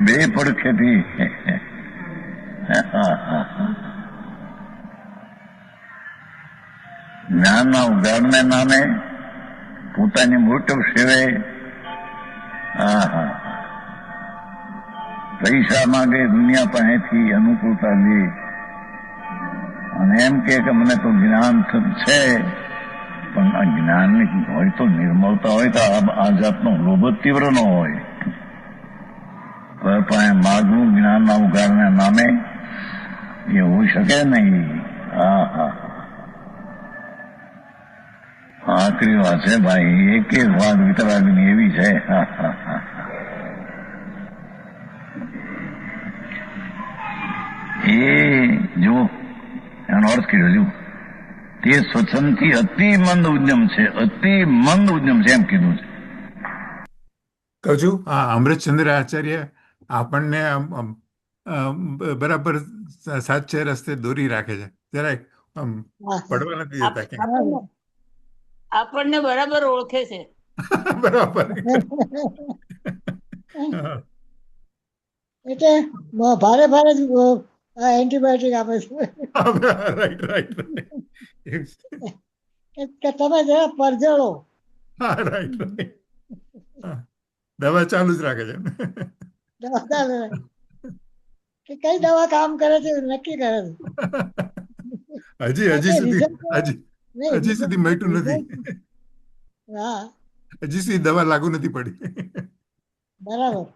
બે પડખેથી. જ્ઞાનના ઉગાડને નામે પોતાની મોટો સેવે. હા હા, પૈસા માંગે દુનિયા પાસેથી, અનુકૂળતા લે અને એમ કે મને તો જ્ઞાન છે, પણ આ જ્ઞાનની હોય તો નિર્મળતા હોય તો આ જાતનો લોભ તીવ્ર ન હોય. પણ માગનું જ્ઞાનના ઉગાડના નામે એ હોઈ શકે નહીં. હા હા, આખરી વાત છે ભાઈ, એક વાત વિતરાગની એવી છે. એ જો એનો અર્થ કર્યો જો તે સ્વચ્છંદથી અતિ મંદ ઉદ્યમ છે, અતિ મંદ ઉદ્યમ છે એમ કીધું છે. કહું છું આ અમૃતચંદ્ર આચાર્ય આપણને બરાબર સાચે રસ્તે દોરી રાખે છે, જરાય પડવા નથી દેતા. આપણને બરાબર ઓળખે છે. બરાબર. એટલે ભારે ભારે એન્ટીબાયોટિક આપે છે. રાઈટ. કે તમે જરા પરજળો. હા, રાઈટ. દવા ચાલુ જ રાખે છે. દવા ચાલુ કે કઈ દવા કામ કરે છે નક્કી કરે છે. હજી સુધી મટ્યું નથી. હા, હજી સુધી દવા લાગુ નથી પડી. બરાબર.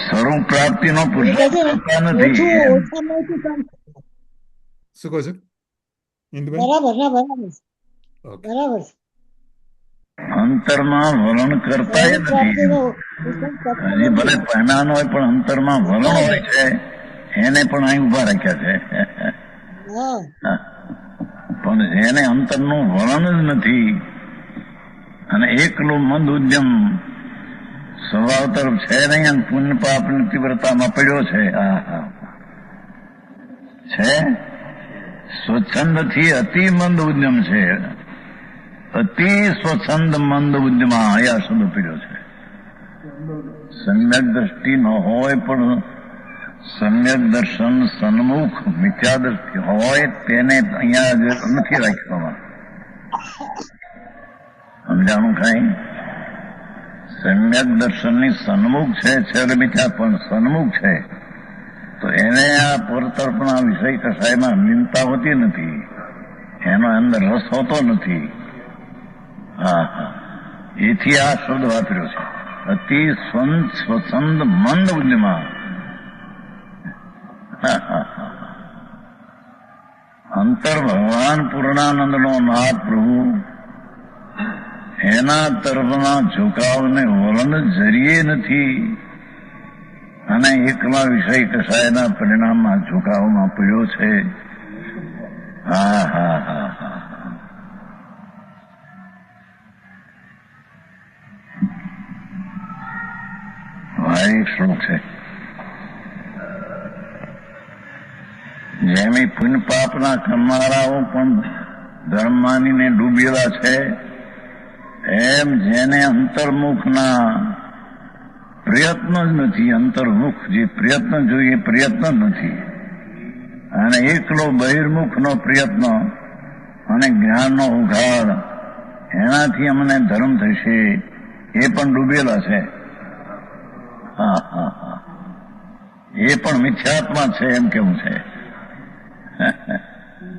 સ્વરૂપ પ્રાપ્તિનો નથી. શું કહો છો? બરાબર ના બરાબર બરાબર. અંતરમાં વલણ કરતા નથી. હજી ભલે પહેનાનો હોય પણ અંતરમાં વલણ હોય છે, એને પણ અહીં ઉભા રાખ્યા છે. પણ જેને અંતરનું વલણ જ નથી અને એકલું મંદ ઉદ્યમ સ્વભાવ તરફ છે નહીં અને પુણ્ય પાપની તીવ્રતામાં પડ્યો છે. છે સ્વચ્છંદથી અતિ મંદ ઉદ્યમ છે, અતિ સ્વચ્છંદ મંદ ઉદ્યમમાં આયા શબ્દ પડ્યો છે. સમ્યક દ્રષ્ટિ ન હોય પણ સમ્યક દર્શન સન્મુખ મિથ્યા દ્રષ્ટિ હોય તેને અહીંયા નથી રાખવામાં. સમજાણું કઈ? સમ્યક દર્શનની સન્મુખ છે મિથ્યા પણ સન્મુખ છે તો એને આ પરતર્પણા વિષય કસાયમાં લીનતા હોતી નથી, એનો અંદર રસ હોતો નથી. એથી આ શબ્દ વાપર્યો છે, અતિ સ્વચ્છંદ મંદ ઉદ્યમમાં. અંતર ભગવાન પૂર્ણાનંદનો નાથ પ્રભુ એના તરફના ઝુકાવને વલણ જરીએ નથી અને એકલા વિષય કસાયના પરિણામમાં ઝુકાવમાં પડ્યો છે. એક શ્લોક છે, જેમ પુણ્ય પાપના કરનારાઓ પણ ધર્મ માનીને ડૂબેલા છે, એમ જેને અંતર્મુખના પ્રયત્ન જ નથી, અંતર્મુખ જે પ્રયત્ન જોઈએ પ્રયત્ન નથી અને એકલો બહિર્મુખનો પ્રયત્ન અને જ્ઞાનનો ઉઘાડ એનાથી અમને ધર્મ થશે, એ પણ ડૂબેલા છે. એ પણ મિથ્યાત્મા છે એમ કેવું છે.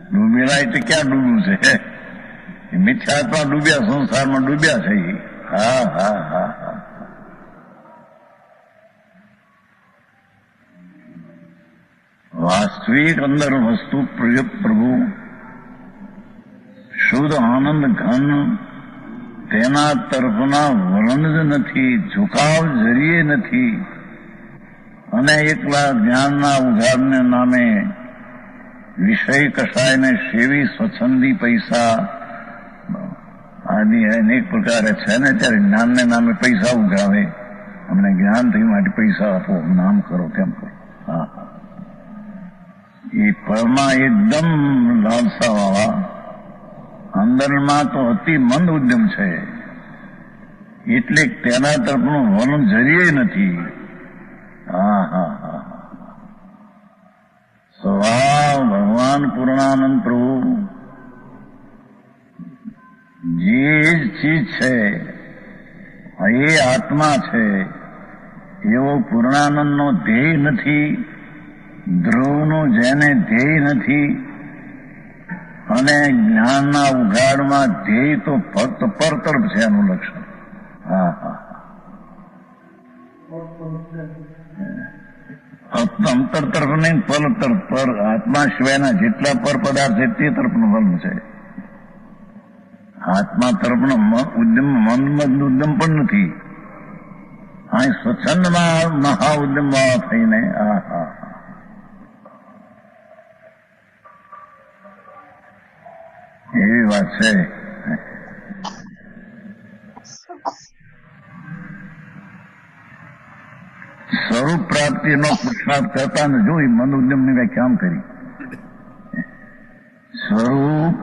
ડૂબેલા એટલે ક્યાં ડૂબ્યું છે? મિથ્યાત્મા ડૂબ્યા, સંસારમાં ડૂબ્યા છે. વાસ્તવિક અંદર વસ્તુ પ્રભુ શુદ્ધ આનંદ ઘન તેના તરફના વલણ જ નથી, ઝુકાવ જરીએ નથી અને એકલા જ્ઞાનના ઉઘાડને નામે વિષય કસાયને સેવી સ્વચ્છંદી પૈસા આદિ અનેક પ્રકારે છે ને, ત્યારે જ્ઞાનને નામે પૈસા ઉઘરાવે, અમને જ્ઞાન થયું માટે પૈસા આપો, નામ કરો, કેમ કરો. હા, એ પરમાં એકદમ લાલસા વાળા, અંદરમાં તો અતિ મંદ ઉદ્યમ છે, એટલે તેના તરફનું વલણ જરીએ નથી. હા હા હા, સ્વભાવ ભગવાન પૂર્ણાનંદ પ્રભુ જે ચીજ છે એ આત્મા છે, એવો પૂર્ણાનંદનો ધ્યેય નથી, ધ્રુવનું જેને ધ્યેય નથી, અને જ્ઞાનના ઉઘાડમાં ધ્યેય તો ફક્ત પર તરફ છે એનું લક્ષણ. હા હા, અંતર તરફ નહીં, પર તરફ. પર આત્મા સિવાયના જેટલા પર પદાર્થ છે તે તરફનું વલણ છે. આત્મા તરફનો ઉદ્યમ મંદ ઉદ્યમ પણ નથી. અહીં સ્વચ્છંદમાં મહા ઉદ્યમ વાળા થઈને હા હા એવી વાત છે. સ્વરૂપ પ્રાપ્તિનો પુરુષાર્થ કરતા ને જોઈ મન ઉદ્યમની વ્યાખ્યા આમ કરી. સ્વરૂપ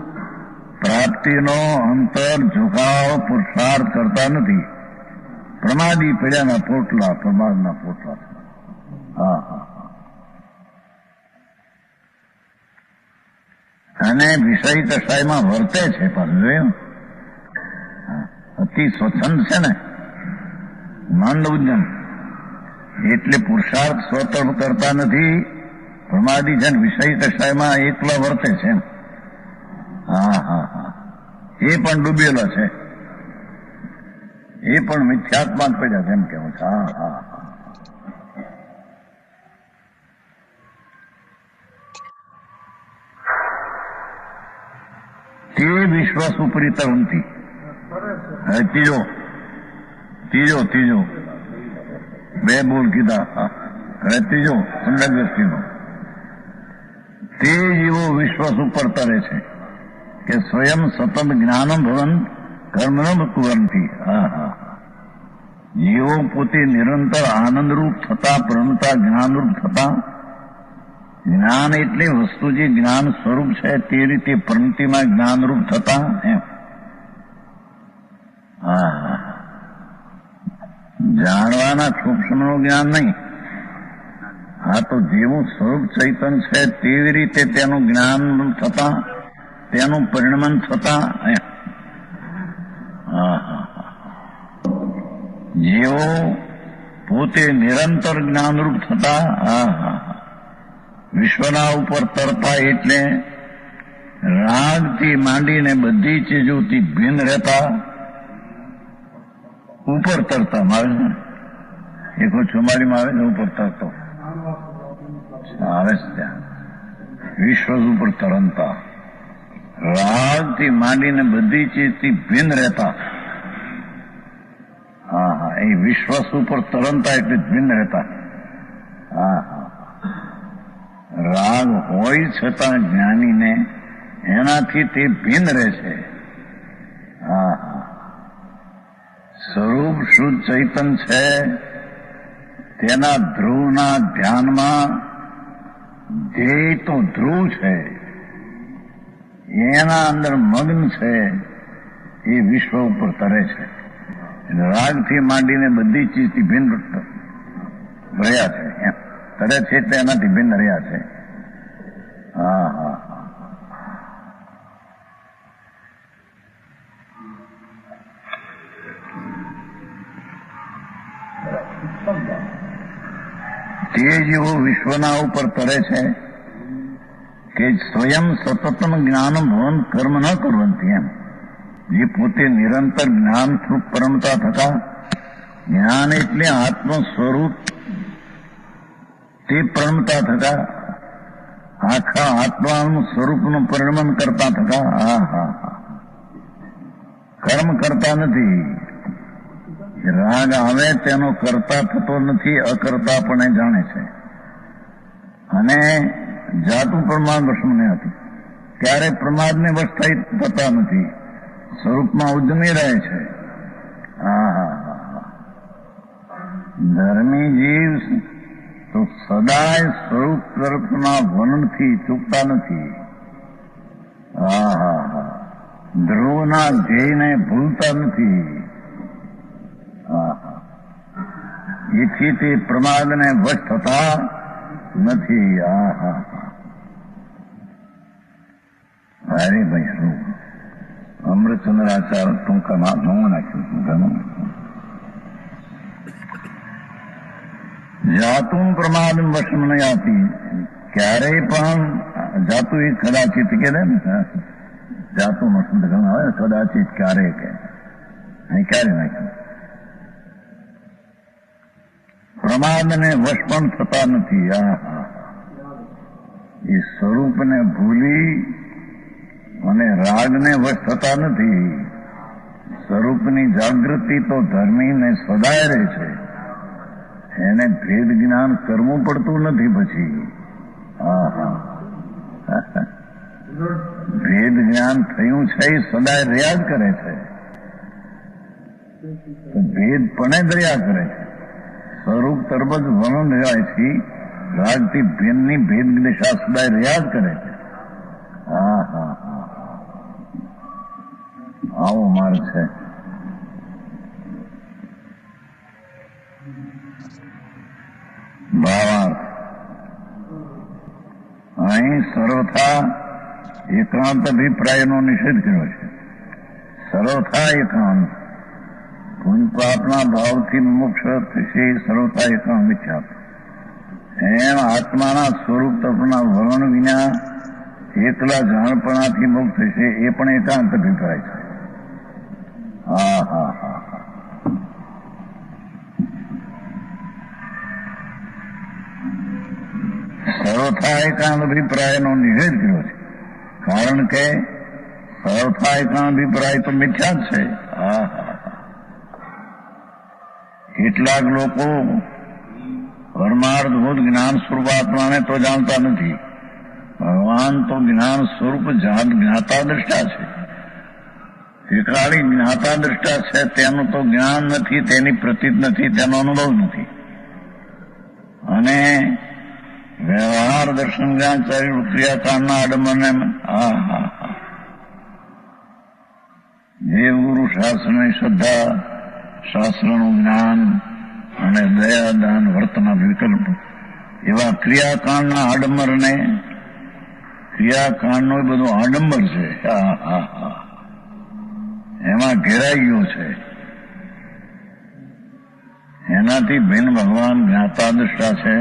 પ્રાપ્તિનો અંતર ઝુકાવ પુરુષાર્થ કરતા નથી. પ્રમાદી પડ્યાના પોટલા, પ્રમાદના પોટલા. હા હા, અને વિષય કસાયમાં વર્તે છે. પાછું જોયું, અતિ સ્વચ્છંદ છે ને, મંદ ઉદ્યમ, એટલે પુરુષાર્થ સ્વતંત્ર કરતા નથી. પ્રમાદી છે ને વિષય કસાયમાં એકલા વર્તે છે. હા હા હા, એ પણ ડૂબેલો છે, એ પણ મિથ્યાત્મા જ પડ્યા છે એમ કેવું છે. હા હા, તે વિશ્વાસ ઉપરી તરંતી. ત્રીજો ત્રીજો ત્રીજો બે બોલ કીધા. હવે ત્રીજો સંદર્ભ દ્રષ્ટિનો, તે જીવો વિશ્વાસ ઉપર તરે છે કે સ્વયં સતત જ્ઞાનમ ભવન કર્મન કુરંતી. હા હા, જીવો પોતે નિરંતર આનંદરૂપ થતા, પ્રણતા જ્ઞાનરૂપ થતા, જ્ઞાન એટલે વસ્તુ જે જ્ઞાન સ્વરૂપ છે તે રીતે પ્રણતિમાં જ્ઞાનરૂપ થતા એમ. હા, જાણવાના સૂક્ષ્મનું જ્ઞાન નહીં. હા, તો જેવું સ્વરૂપ ચૈતન છે તેવી રીતે તેનું જ્ઞાન થતા, તેનું પરિણમન થતા એમ. હા હા, જેવો પોતે નિરંતર જ્ઞાનરૂપ થતા. હા હા, વિશ્વના ઉપર તરતા એટલે રાગથી માંડીને બધી ચીજોથી ભિન્ન રહેતા, ઉપર તરતા. આવે છે 144 આવે છે ઉપર તરતો આવે છે ત્યાં. વિશ્વ ઉપર તરણતા, રાગથી માંડીને બધી ચીજથી ભિન્ન રહેતા. હા હા, એ વિશ્વાસ ઉપર તરણતા એટલે ભિન્ન રહેતા. હા હા, રાગ હોય છતાં જ્ઞાનીને એનાથી તે ભિન્ન રહે છે. હા હા, સ્વરૂપ શુદ્ધ ચૈતન છે, તેના ધ્રુવના ધ્યાનમાં ધ્યેય તો ધ્રુવ છે, એના અંદર મગ્ન છે, એ વિશ્વ ઉપર તરે છે. રાગથી માંડીને બધી ચીજથી ભિન્ન રહ્યા છે એમ. તરે છે એટલે એનાથી ભિન્ન રહ્યા છે. હા હા, તે જેવો વિશ્વના ઉપર તરે છે કે સ્વયં સતતમ જ્ઞાન ભવન કર્મ ન કરવંતી એમ. જે પોતે નિરંતર જ્ઞાન સ્વરૂપ પરમતા થતા, જ્ઞાન એટલે આત્મ સ્વરૂપ તે પરમતા થતા, આખા આત્માનું સ્વરૂપનું પરિણમન કરતા થતા. હા હા હા, કર્મ કરતા નથી. રાગ આવે તેનો કરતા થતો નથી, અકર્તા પણ જાણે છે. અને જાતું પ્રમાદ વશ મને હતી, ત્યારે પ્રમાદને વશ થતા નથી. સ્વરૂપમાં ઉદ્યમી રહે છે. ધર્મી જીવ તો સદાય સ્વરૂપ તરફના વર્ણનથી ચૂકતા નથી. ધ્રુવના ધ્યેયને ભૂલતા નથી. એથી તે પ્રમાદને વશ થતા નથી. અરે ભાઈ શું અમૃતચંદ્ર આચાર્ય ટૂંકામાં ઘણું નાખ્યું ઘણું. જાતું પ્રમાદ વશમ નહીં આપી. ક્યારેય પણ જાતું એ કદાચિત કે ને જાતું મસ્ત ઘણું આવે કદાચિત ક્યારે કે અહીં ક્યારે નાખ્યું. પ્રમાદને વશ પણ થતા નથી. એ સ્વરૂપને ભૂલી અને રાગને વશ થતા નથી. સ્વરૂપની જાગૃતિ તો ધર્મીને સદાય રહે છે. એને ભેદ જ્ઞાન કરવું પડતું નથી. પછી ભેદ જ્ઞાન થયું છે એ સદાય રહ્યા જ કરે છે. ભેદ પણ જ રહ્યા કરે છે. સ્વરૂપ તરફ જ વર્ણન રહ્યાથી રાગથી ભેદની ભેદ દિશા સદાય રહ્યા જ કરે છે. આવો માર્ગ છે. ભાવાર્થ અહીં સર્વથા એકાંત અભિપ્રાયનો નિષેધ કર્યો છે. સર્વથા એકાંત પુણ્યપાપના ભાવથી મોક્ષ થશે. સર્વથા એકાંત વિખ્યાત. એમ આત્માના સ્વરૂપ તરફના વર્ણન વિના એકલા જાણપણાથી મુક્ત થશે. એ પણ એકાંત અભિપ્રાય છે. સર્વથા એકાંત અભિપ્રાયનો નિષેધ કર્યો છે. કારણ કે સર્વથા એકાંત અભિપ્રાય તો મિથ્યા જ છે. કેટલાક લોકો પરમાર્થભૂત જ્ઞાન સ્વરૂપ આત્માને તો જાણતા નથી. ભગવાન તો જ્ઞાન સ્વરૂપ જ્ઞાતા દ્રષ્ટા છે. એ ખાલી જ્ઞાતા દ્રષ્ટા છે. તેનું તો જ્ઞાન નથી, તેની પ્રતીત નથી, તેનો અનુભવ નથી. અને વ્યવહાર દર્શન જ્ઞાન ક્રિયાકાંડના આડંબરને દેવગુરુ શાસ્ત્રની શ્રદ્ધા, શાસ્ત્રનું જ્ઞાન અને દયા દાન વર્તના વિકલ્પ એવા ક્રિયાકાંડના આડંબરને ક્રિયાકાંડનો બધો આડંબર છે. એમાં ઘેરાઈ ગયો છે. એનાથી ભિન્ન ભગવાન જ્ઞાતા દ્રષ્ટા છે.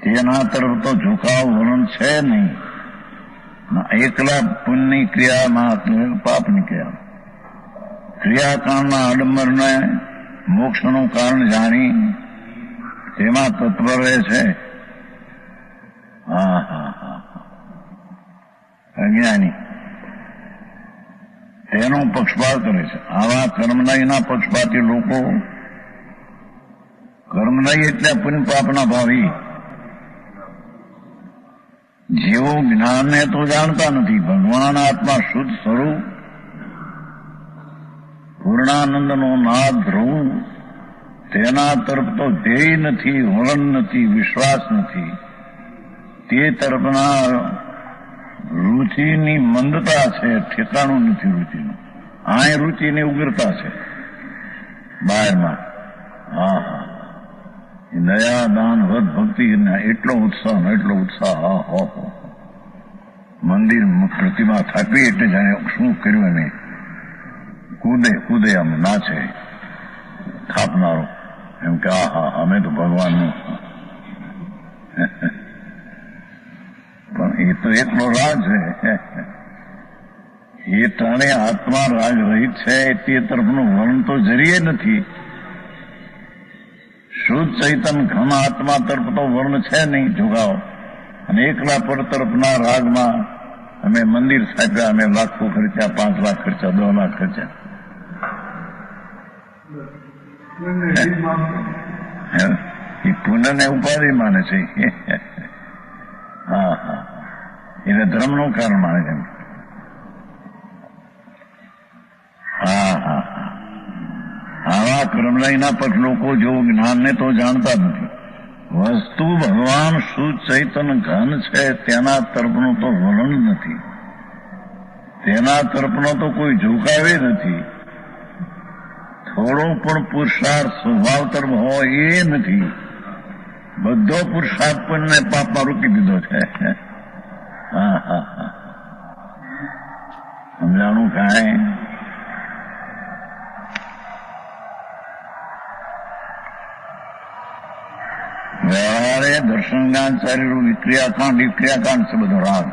તેના તરફ તો ઝુકાવ વર્ણન છે નહીં. એકલા પુણ્યની ક્રિયામાં પાપની ક્રિયા ક્રિયાકાંડના આડંબરને મોક્ષનું કારણ જાણી તેમાં તત્પર રહે છે. અજ્ઞાની તેનો પક્ષપાત કરે છે. આવા કર્મનયના પક્ષપાતી લોકો, કર્મનય એટલે પુણ્ય પાપના ભાવી, જેઓ જ્ઞાનને તો જાણતા નથી. ભગવાન આત્મા શુદ્ધ સ્વરૂપ પૂર્ણાનંદનો નાદ ધ્રુવ, તેના તરફ તો ધ્યેય નથી, વલણ નથી, વિશ્વાસ નથી. તે તરફના રુચિની મંદતા છે. ઠેકાણું નથી રુચિનું. આ રુચિની ઉગ્રતા છે બહારમાં. દયા દાન વધ ભક્તિ એટલો ઉત્સાહ મંદિર પ્રતિમા થાપી એટલે જાણે શું કર્યું એને કૂદે આમ નાચે થાપનારો એમ કે અમે તો ભગવાનનું. પણ એ તો એટલો રાગ છે. એ ટાણે આત્મા રાગ રહિત છે. તે તરફનું વર્ણન તો જરીએ નથી. શુદ્ધ ચૈતન ઘન આત્મા તરફ તો વર્ણ છે નહીં ઝુકાવ. અને એકલા પર તરફના રાગમાં અમે મંદિર સ્થાપ્યા, અમે લાખો ખર્ચ્યા, 5 લાખ ખર્ચ્યા, 2 લાખ ખર્ચ્યા. એ પુનઃને ઉપાધિ માને છે. એને ધર્મનું કારણ માને છે. કર્મલયના પક્ષ લોકો જો જ્ઞાનને તો જાણતા નથી. વસ્તુ ભગવાન શુદ્ધ ચૈતન્ય ઘન છે તેના તરફનો તો વલણ નથી, તેના તરફનો તો કોઈ ઝુકાવે નથી. થોડો પણ પુરુષાર્થ સ્વભાવ તરફ હોય એ નથી. બધો પુરુષાર્થ પણ પાપમાં રોકી દીધો છે. હા હા હા, સમજાણું કાંઈ? વ્યવહારે દર્શનગાચાર્ય વિક્રિયાકાંડ છે બધો રાગ.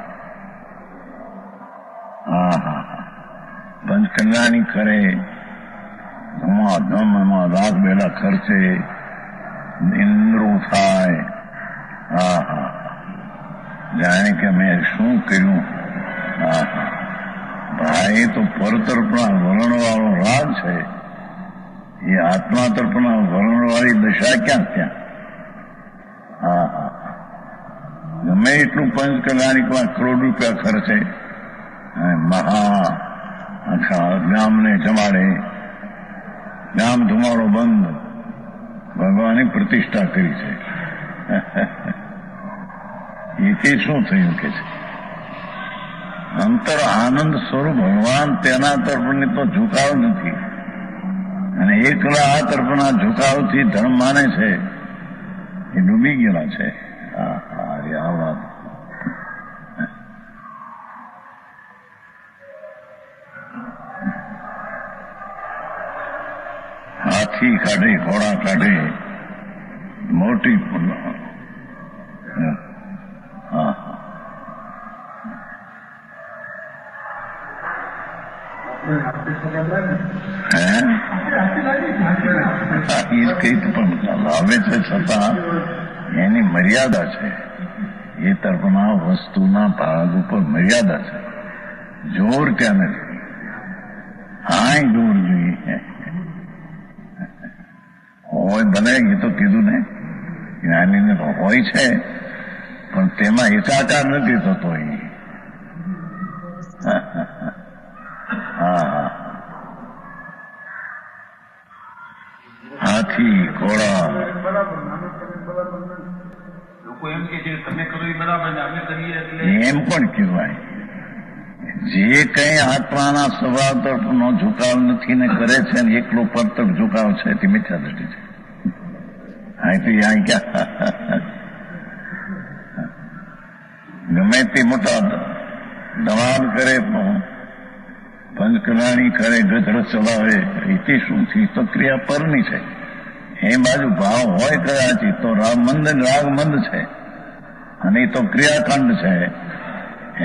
હા હા હા, પંચકલ્યાણી કરે, ધમાધમ રાગ બેલા ખર્ચે, ઇન્દ્રો થાય. હા હા, જાણે કે મેં શું કર્યું. હા હા, ભાઈ તો પર તરફના વલણ વાળો રાગ છે, એ આત્મા તરફના વલણ વાળી દશા ક્યાં ત્યાં? હા હા, ગમે એટલું પંચકલ્યાણિકમાં કરોડ રૂપિયા ખર્ચે, મહા આખા ગામને જમાડે, ગામ ધુમાડો બંધ, ભગવાનની પ્રતિષ્ઠા કરી છે. એથી શું થયું કે છે? અંતર આનંદ સ્વરૂપ ભગવાન તેના તરફની તો ઝુકાવ નથી, અને એકલા આ તરફના ઝુકાવથી ધર્મ માને છે એ ડૂબી ગયેલા છે. આ વાત હાથી કાઢે, ઘોડા કાઢે, મોટી હા કઈ પણ આવે છે, છતાં એની મર્યાદા છે. એ તરફના વસ્તુના ભાગ ઉપર મર્યાદા છે. જોર ત્યાં નથી. હા, જોર જોઈએ હોય ભલે, એ તો કીધું ને, જ્ઞાનીને તો હોય છે, પણ તેમાં એકાકાર નથી થતો. એ હા, હાથી ઘોડા લોકો એમ કે છે તમે કરો એ બરાબર ને અમે કરીએ એટલે એમ પણ કહેવાય. જે કઈ આત્માના સ્વભાવ તરફનો ઝુકાવ નથી ને કરે છે ને એકલો પર તરફ ઝુકાવ છે તે મિથ્યા દ્રષ્ટિ છે. અહીંથી અહીં ક્યાં ગમે તે મોટા દવાલ કરે, પંચકલ્યાણી કરે, ગધડ ચલાવે, રીતે શું છે? તો ક્રિયા પરની છે. એ બાજુ ભાવ હોય કદાચ તો રાગમંદ છે, અને એ તો ક્રિયાકાંડ છે.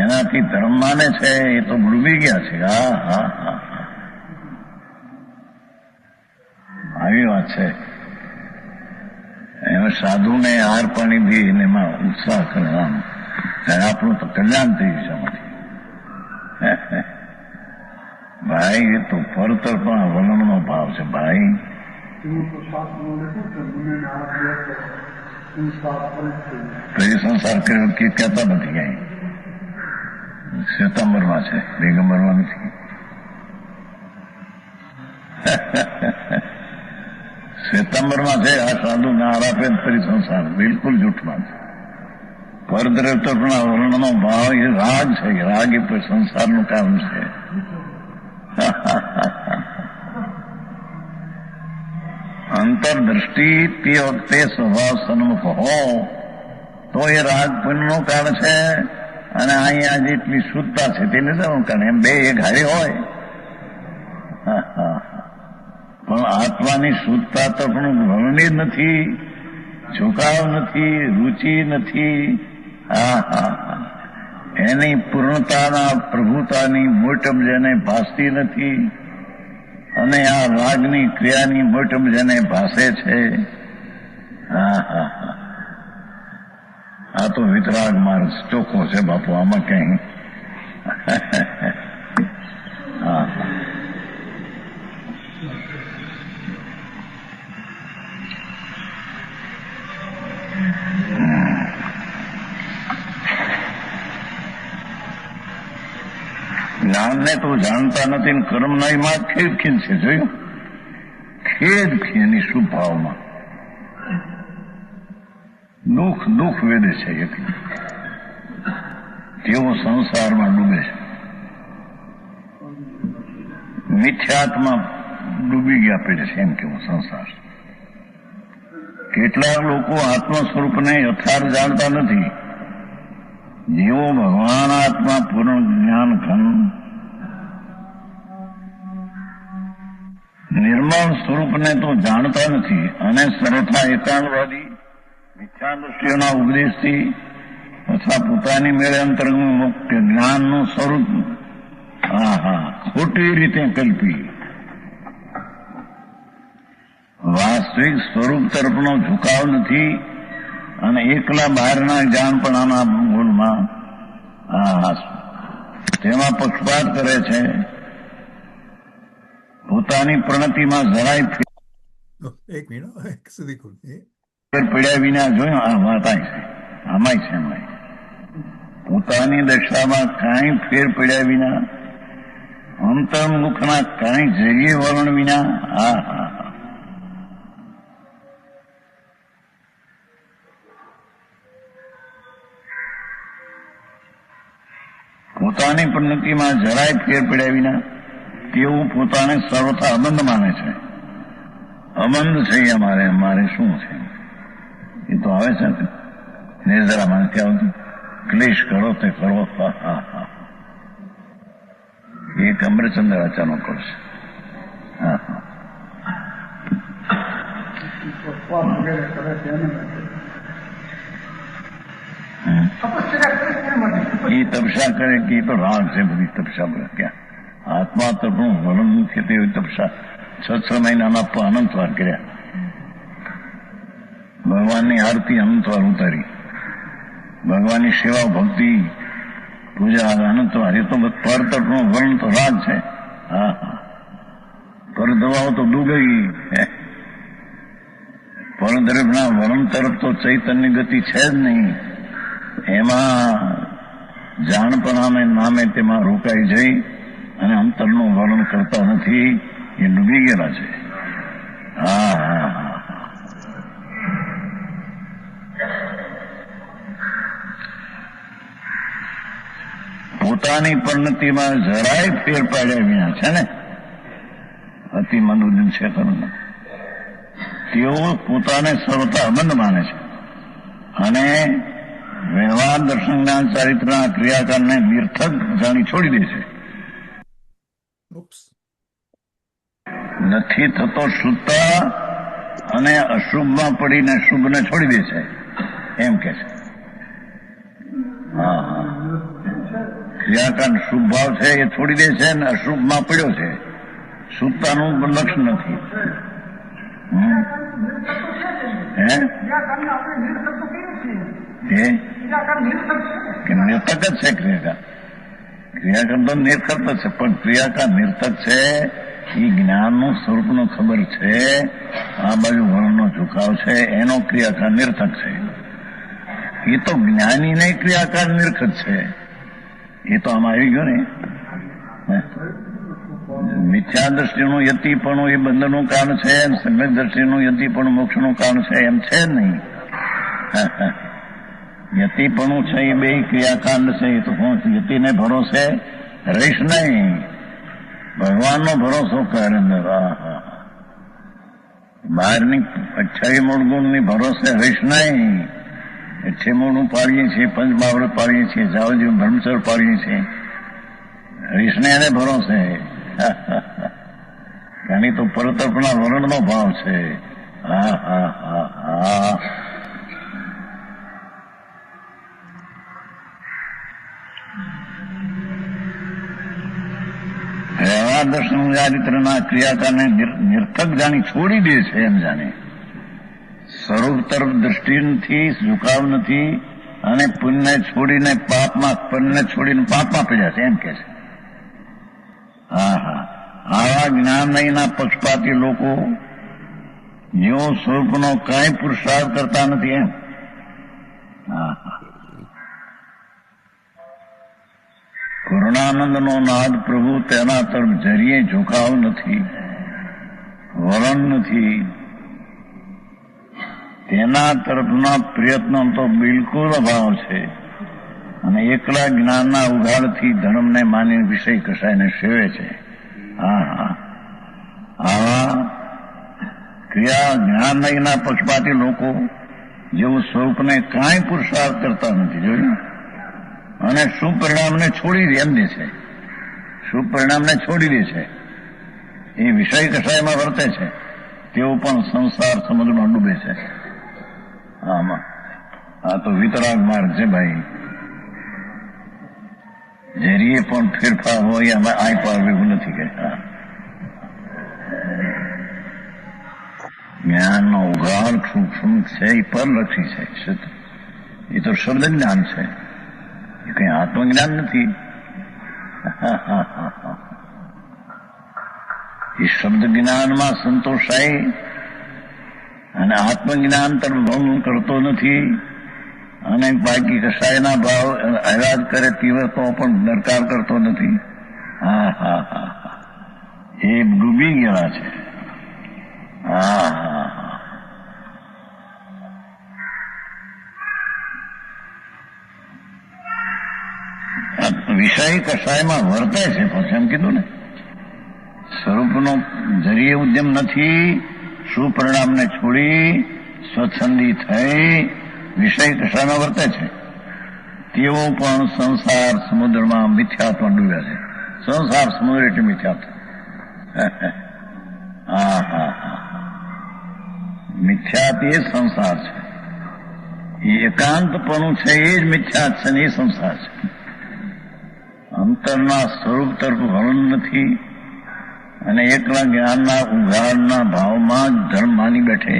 એનાથી ધર્મ માને છે એ તો ડૂબી ગયા છે. હા હા હા, આવી વાત છે. એમાં સાધુને હાર પાણી દે ને એમાં ઉત્સાહ કરવાનો, આપણું તો કલ્યાણ થઈ જશે એમાંથી. ભાઈ એ તો ફરતર પણ વલણનો ભાવ છે. ભાઈ પછી સંસાર કર્યો કે કહેતા નથી. ક્યાંય શ્વેતાંબરમાં છે, દિગંબરમાં નથી. શ્વેતાંબરમાં છે. આ સાધુ ના આપે ફરી સંસાર બિલકુલ જૂઠમાં છે. પરદ્રવ તરફના વર્ણનો ભાવ એ રાગ છે. રાગ એ સંસારનું કારણ છે. અંતરદ્રષ્ટિ તે વખતે સ્વભાવ સન્મુખ હો તો એ રાગ પુણ્યનું કારણ છે, અને અહીંયા જેટલી શુદ્ધતા છે તેની કારણ. એમ બે એક હારી હોય, પણ આત્માની શુદ્ધતા તરફનું વલણ નથી, ઝુકાવ નથી, રુચિ નથી. હા હા, એની પૂર્ણતાના પ્રભુતાની મોટમ જેને ભાસતી નથી, અને આ રાગની ક્રિયાની મોટમ જેને ભાસે છે. હા હા હા, આ તો વિતરાગ માર્ગ ચોખ્ખો છે બાપુ. આમાં કઈ હા જ્ઞાનને તો જાણતા નથી ને કર્મનાયમાં ખેલખીલ છે. જોયું? ખેદ એની શુભાવમાં દુઃખ વેદે છે એટલે તેઓ સંસારમાં ડૂબે છે, મિથ્યાત્મા ડૂબી ગયા પડે છે એમ કેવું સંસાર. કેટલાક લોકો આત્મ સ્વરૂપને યથાર્થ જાણતા નથી. જેઓ ભગવાન આત્મા પૂર્ણ જ્ઞાન ઘન નિર્મળ સ્વરૂપને તો જાણતા નથી અને સર્વથા એકાંતવાદી મિથ્યા દૃષ્ટિઓના ઉપદેશથી તથા પોતાની મેળે અંતરંગ જ્ઞાનનું સ્વરૂપ ખોટી રીતે કલ્પી વાસ્તવિક સ્વરૂપ તરફનો ઝુકાવ નથી અને એકલા બહારના જાણપણાના મૂળમાં તેમાં પક્ષપાત કરે છે. પોતાની પ્રણતિમાં જરાય એક મિનિટ સુધી પડ્યા વિના જોયું આ વાત છે, આમાંય છે એમાં પોતાની દશામાં કાંઈ ફેર પડ્યા વિના અંતર્મુખના કાંઈ જગ્યે વલણ વિના પોતાની પ્રણતિમાં જરાય ફેર પડ્યા વિના તેવું પોતાને સર્વથા અબંધ માને છે. અબંધ છે અમારે શું છે એ તો આવે છે ને જરા મને ત્યાં ક્લેશ કરો તે કરો. એક અમરચંદ્ર આચાર્યનો કરશે. એ તપસ્યા કરે કે એ તો રાગ છે બધી તપસ્યા બધા ક્યાં આત્મા તરફનું વલણ છે તેવી તપસ્યા 6 મહિનાના અનંતવાર કર્યા. ભગવાનની આરતી અનંતવાર ઉતારી, ભગવાનની સેવા ભક્તિ પૂજા અનંતવાર. એ તો પર તરફનું વલણ તો રાગ છે. પર દવાઓ તો ડૂબી પર તરફના વલણ તરફ તો ચૈતન્ય ગતિ છે જ નહીં. એમાં જાણપણાને નામે તેમાં રોકાઈ જઈ અને અંતરનું વર્ણન કરતા નથી, એ ડૂબી ગયેલા છે. પોતાની પરિણતિમાં જરાય ફેર પાડ્યા વિના છે ને અતિ મનોરંજન છે ખરું. તેઓ પોતાને સર્વથા અબંધ માને છે અને વ્યવહાર દર્શન જ્ઞાન ચારિત્રના ક્રિયાકારને નિર્થક જાણી છોડી દે છે. નથી થતો શુદ્ધતા અને અશુભમાં પડીને શુભને છોડી દે છે એમ કે છે. ક્રિયાકાંડ શુભ ભાવ છે એ છોડી દે છે અને અશુભમાં પડ્યો છે. શુદ્ધતાનું લક્ષણ નથી. નિર્થક જ છે ક્રિયાકાંડ. ક્રિયાકાંડ તો નિર્થક જ છે, પણ ક્રિયાકાંડ નિર્થક છે એ જ્ઞાનનું સ્વરૂપનો ખબર છે. આ બાજુ વર્ણનો ઝુકાવ છે એનો ક્રિયાકાંડ નિર્થક છે. એ તો જ્ઞાની નહીં ક્રિયાકાંડ નિર્થક છે. એ તો આમાં આવી ગયો ને. મિથ્યા દ્રષ્ટિનું યતિપણું એ બંધનનું કારણ છે, સમ્યક દ્રષ્ટિનું યતિપણું મોક્ષનું કારણ છે એમ છે જ નહીં. યતિપણું છે એ બે ક્રિયાકાંડ છે. એ તો યતિને ભરોસે રહીશ નહીં, ભગવાનનો ભરોસો કર અંદર. બહારની 28 મૂળ ગુણની ભરોસે રહીશ નહીં. 6 મૂળનું પાડીએ છીએ, પંચબાવૃત પાડીએ છીએ, જાવજી બ્રહ્મચર્ય પાડીએ છીએ. રહીશ ને એને ભરોસે. કારણ તો પરતર્પના વર્ણનો ભાવ છે. વ્યવહાર દર્શન ચારિત્રના ક્રિયાકારને નિર્થક જાણી છોડી દે છે એમ જાણે. સ્વરૂપ તરફ દ્રષ્ટિથી ઝુકાવ નથી અને પુણ્ય છોડીને પુણ્ય છોડીને પાપમાં પડ્યા છે એમ કે છે. આવા જ્ઞાનના પક્ષપાતી લોકો જેઓ સ્વરૂપનો કાંઈ પુરુષાર્થ કરતા નથી એમ. પૂર્ણાનંદનો નાદ પ્રભુ તેના તરફ જરીએ ઝુકાવ નથી. વલણ નથી, તેના તરફના પ્રયત્નો તો બિલકુલ અભાવ છે. અને એકલા જ્ઞાનના ઉઘાડથી ધર્મને માની વિષય કસાયને સેવે છે. આવા ક્રિયા જ્ઞાનના પક્ષપાતી લોકો જેવું સ્વરૂપને કાંઈ પુરુષાર્થ કરતા નથી જોયું, અને શુભ પરિણામને છોડી દે એમ દે છે. શુભ પરિણામને છોડી દે છે. એ વિષય કસાયમાં વર્તે છે, તેઓ પણ સંસાર સમુદ્રમાં ડૂબે છે. આમાં આ તો વિતરાગ માર્ગ છે ભાઈ. જરીએ પણ ફેરફાર હોય એમાં આઈ પાર એવું નથી કે જ્ઞાનનો ઉઘાડ સૂક્ષ્મ છે, એ પરલક્ષી છે. એ તો શબ્દ જ્ઞાન છે, એ કઈ આત્મજ્ઞાન નથી. એ શબ્દ જ્ઞાનમાં સંતોષાય અને આત્મજ્ઞાન તરફ ભંગ કરતો નથી. અને બાકી કસાયના ભાવ આરાધ કરે તીવ્ર તો પણ દરકાર કરતો નથી. એ ડૂબી ગયા છે. વિષય કસાયમાં વર્તે છે, પછી એમ કીધું ને સ્વરૂપનો જરીય ઉદ્યમ નથી. સુપરિણામને છોડી સ્વચ્છંદી થઈ વિષય કસાયમાં વર્તે છે, તેઓ પણ સંસાર સમુદ્રમાં મિથ્યાત્વ ડૂબ્યા છે. સંસાર સમુદ્ર એટલે મિથ્યાત્વ. મિથ્યાત એ સંસાર છે. એ એકાંતપણું છે, એ જ મિથ્યાત છે ને એ સંસાર છે. અંતરના સ્વરૂપ તરફ વલણ નથી અને એકલા જ્ઞાનના ઉઘાડના ભાવમાં જ ધર્મ માની બેઠે.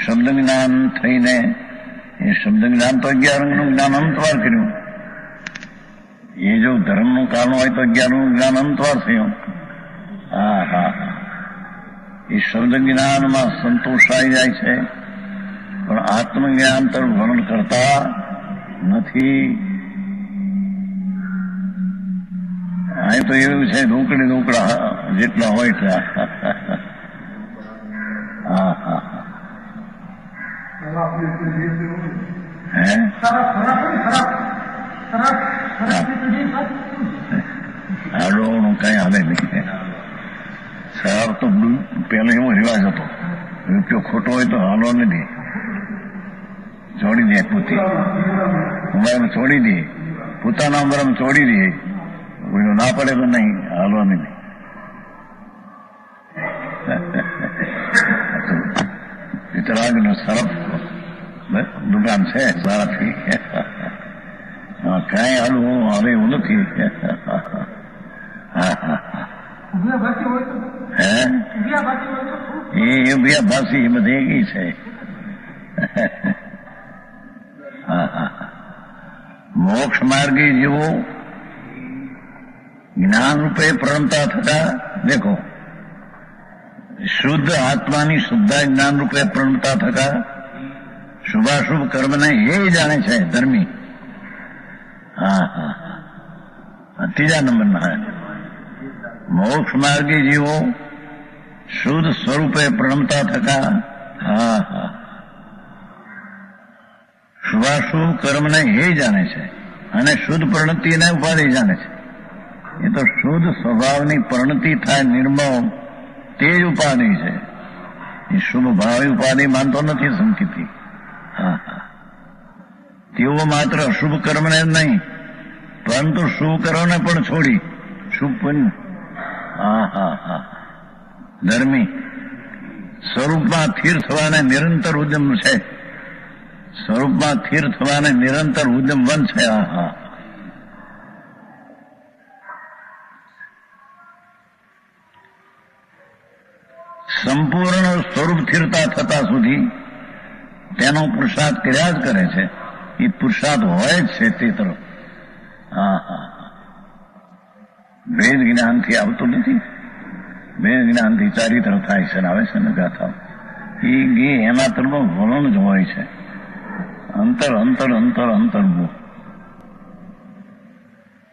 શબ્દ જ્ઞાન થઈને એ શબ્દ જ્ઞાન તો 11 અંગનું જ્ઞાન અંતવાર કર્યું. એ જો ધર્મનું કારણ હોય તો 11નું જ્ઞાન અંતવાર થયું. એ શબ્દ જ્ઞાનમાં સંતોષાઈ જાય છે, પણ આત્મજ્ઞાન તરફ વલણ કરતા નથી. અહીં તો એવું છે, ઢોકળા જેટલા હોય એટલા. આડોનું કઈ હાલે નહીં. સર તો પેલો એવો રિવાજ હતો, રૂપિયો ખોટો હોય તો હાલો નથી, છોડી દે. પોતી ઉંમરમાં છોડી દે, પોતાના ઉંમરમાં છોડી દે. કોઈનું ના પડે તો નહીં, હાલવાનું નહીં. વિતરાગનું સરસ દુકાન છે સારાથી. કઈ હાલવું હવે એવું નથી. એ ભાષી બધે ગઈ છે. મોક્ષ માર્ગી જેવો જ્ઞાન રૂપે પ્રણમતા થતા દેખો, શુદ્ધ આત્માની શુદ્ધા જ્ઞાન રૂપે પ્રણમતા થતા શુભાશુભ કર્મને એ જાણે છે ધર્મી. ત્રીજા નંબરના મોક્ષ માર્ગી જીવો શુદ્ધ સ્વરૂપે પ્રણમતા થતા શુભાશુભ કર્મને એ જાણે છે અને શુદ્ધ પ્રણતિને ઉપાધિ જાણે છે. એ તો શુદ્ધ સ્વભાવની પરિણતિ થાય નિર્મળ, તે જ ઉપાધિ છે. એ શુભ ભાવી ઉપાધિ માનતો નથી સંકિતી. તેઓ માત્ર અશુભ કર્મને જ નહીં પરંતુ શુભ કર્મને પણ છોડી શુભ પુણ્ય ધર્મી સ્વરૂપમાં સ્થિર થવાને નિરંતર ઉદ્યમ છે. સ્વરૂપમાં સ્થિર થવાને નિરંતર ઉદ્યમવન છે. સંપૂર્ણ સ્વરૂપ સ્થિરતા થતા સુધી તેનો પુરુષાર્થ કર્યા જ કરે છે. એ પુરુષાર્થ હોય જ છે તે તરફ. વેદ જ્ઞાનથી આવતું નથી. વેદ જ્ઞાનથી ચારી તરફ થાય છે, આવે છે ને ગાથા. એ એના તરફ વલણ જ હોય છે. અંતર અંતર અંતર અંતર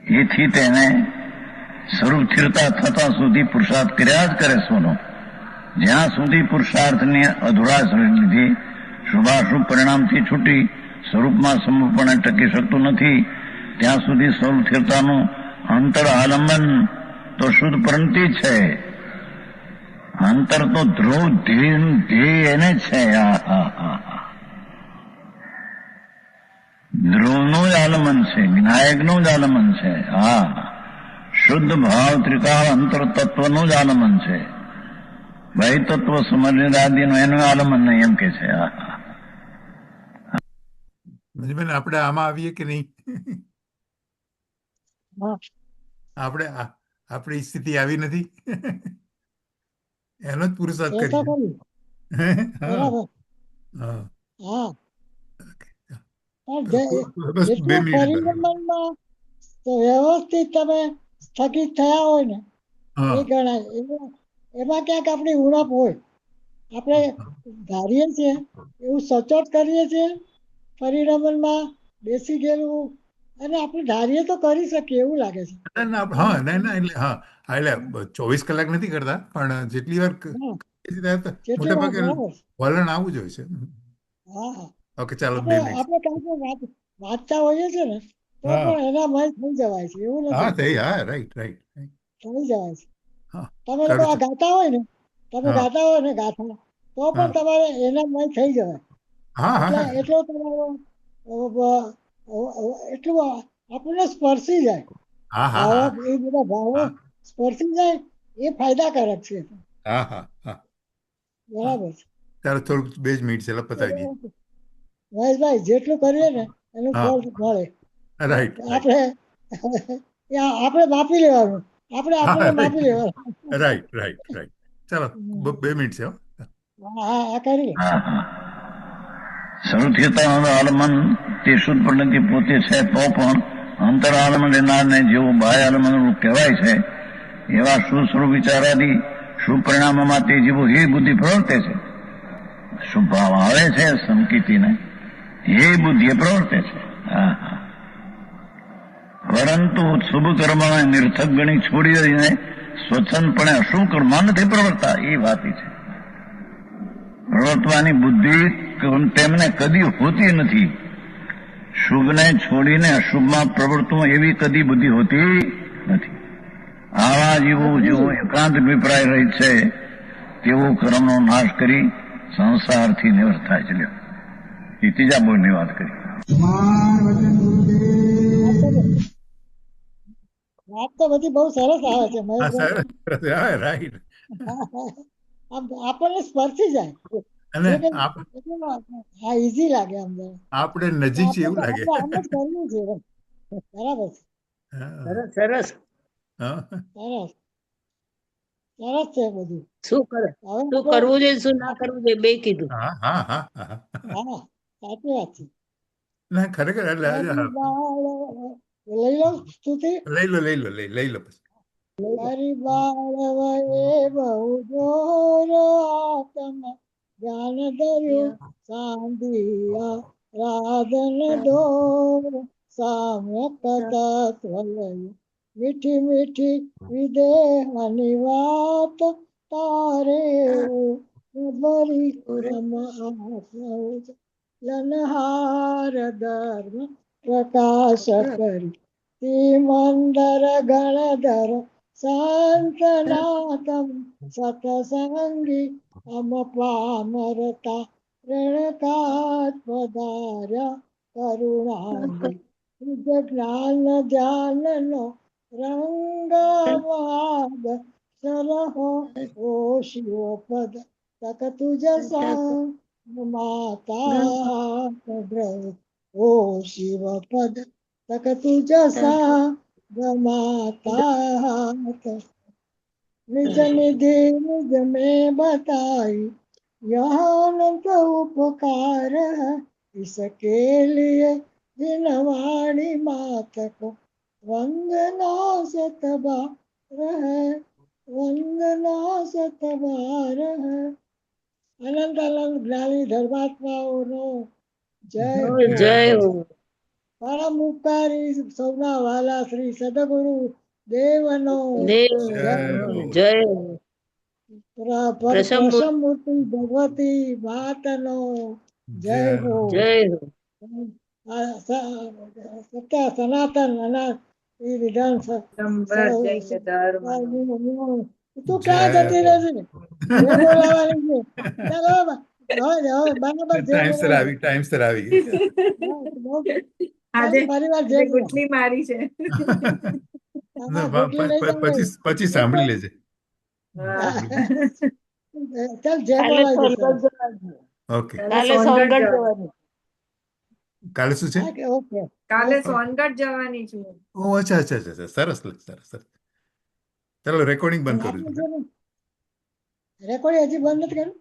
એથી તેને સ્વરૂપ સ્થિરતા થતા સુધી પુરુષાર્થ કર્યા જ કરે સોનો. જ્યાં સુધી પુરુષાર્થની અધૂરાશ લીધી શુભાશુભ પરિણામથી છૂટી સ્વરૂપમાં સમૂહપણે ટકી શકતું નથી, ત્યાં સુધી સૌથિરતાનું અંતર આલંબન તો શુદ્ધ પ્રણતિ છે. અંતર તો ધ્રુવ ધ્યેય એને છે. ધ્રુવનું જ આલંબન છે, જ્ઞાયકનું જ આલંબન છે. શુદ્ધ ભાવ ત્રિકાળ અંતર તત્વનું જ આલંબન છે. ભાઈ તત્વ સમર્યાદીનું એનું આલંબન નહીં, એમ કે છે. આપણે આમાં આવીએ કે નહીં? આપણે આપણી સ્થિતિ આવી નથી, એનો જ પુરુષાર્થ કરી. વ્યવસ્થિત તમે સ્થગિત થયા હોય ને એ ગણાય. એમાં ક્યાંક આપણી ઉણપ હોય. આપણે ધારીએ છીએ એવું સચોટ કરીએ છીએ પરિરમણમાં બેસી ગયેલું, અને આપણે ધારીએ તો કરી શકીએ એવું લાગે છે. એટલે 24 કલાક નથી કરતા, પણ જેટલી વાર મોટા ભાગે વલણ આવું જ હોય છે. ઓકે, ચાલો 2 મિનિટ. આપણે કાંઈક વાંચતા હોઈએ છીએ ને તો પણ એના મય થઈ જવાય છે, એવું નથી? રાઈટ થઈ જવાય છે. તમે લોકો આ ગાતા હોય ને, ગાથા તો પણ તમારે એના મય થઈ જવાય. એટલો તમારો એટલું આપણને સ્પર્શી જાય. એ બધા ભાવો સ્પર્શી જાય એ ફાયદાકારક છે. બરાબર છે. ચાલો થોડુંક 2 મિનિટ છે, પતાવી દઈએ. મહેશભાઈ, જેટલું કરીએ ને એનું ફળ મળે. આપણે માપી લેવાનું. આપણે માપી લેવાનું. રાઈટ. ચાલો 2 મિનિટ છે. કરીએ. સૌથિરતાનું આલમન તે શુદ્ધ પ્રણતિ પોતે છે, તો પણ અંતર આલમન લેનારને જેવું બાહ્ય આલમન કહેવાય છે, એવા સુસ્વરૂપ વિચારાદી શુભ પરિણામોમાં તે જીવો એ બુદ્ધિ પ્રવર્તે છે. શુભ ભાવ આવે છે સંકિતિને, એ બુદ્ધિ પ્રવર્તે છે. પરંતુ શુભ કર્મમાં નિર્થક ગણી છોડી દઈને સ્વચ્છંદપણે અશુભ કર્મમાં નથી પ્રવર્તા, એ વાત છે. પ્રવર્તવાની બુદ્ધિ તેમને કદી હોતી નથી. શુભને છોડીને અશુભમાં પ્રવર્તવું એવી કદી બુદ્ધિ હોતી નથી. આવા જીવો જેવો એકાંત અભિપ્રાય રહી છે તેવો કર્મનો નાશ કરી સંસારથી નિવૃત્ત થાય છે. એ ત્રીજા બોલની વાત કરી. વાત તો બધી બહુ સરસ આવે છે. આપણને સ્પર્શી જાય અને ઈઝી લાગે. આપણે નજીક છે એવું લાગે. આમ જ કરવું છે. બરાબર છે. સરસ છે બધું. શું કરવું જોઈએ, શું ના કરવું જોઈએ, બે કીધું. સાચી વાત છે. ના, ખરેખર લઈ લો સ્તુતિ. લઈ લો પછી. પરિબાળવયે બહુ જોર આતમ જ્ઞાન ધર્યું સાંધિયા રાધન ડોર સામ્યક તત્વ લયું મીઠી મીઠી વિદેહની વાત તારે ભરી લનહાર ધર્મ પ્રકાશ કરી મંદર ગણધર સંતનાથમ સતસંગી અમ પામરતા ઋણકાત પધાર્યા કરુણાંગી જ્ઞાન ધ્યાનનો રંગવાદ સરહો ઓ શિવપદ તક તુજ માતા પ્રભ ઓ શિવપદ તક તુજ माता निज निधि निज में बताई यहाँ अनंत उपकार है इसके लिए जिनवाणी मात को वंदना सतबार है अनंत अनंत ज्ञानी धर्मात्माओं जय જય હો. પરમ ઉપકારી સૌના વાલા શ્રી સદગુરુ દેવનો જય હો. પ્રસમ મૂર્તિ ભગવતી માતનો જય હો. જય હો. સત્ય સનાતન અનાથ એ વિધાન તું ક્યાં જતી રહેશે? જે બોલાવાની છે ચાલો બરાબર ટાઈમસર આવી ગઈ. પરિવાર જે ગુટલી મારી છે. પછી સાંભળી લેજે. ચાલ જે કાલે બોલાય સોનગઢ જવાનું. ઓકે. કાલે સોનગઢ જવાનું. કાલે શું છે? ઓકે કાલે સોનગઢ જવાની છું. ઓ અચ્છા અચ્છા અચ્છા સરસ સરસ. ચાલો રેકોર્ડિંગ બંધ કરું છું. રેકોર્ડિંગ હજી બંધ નથી કર્યું.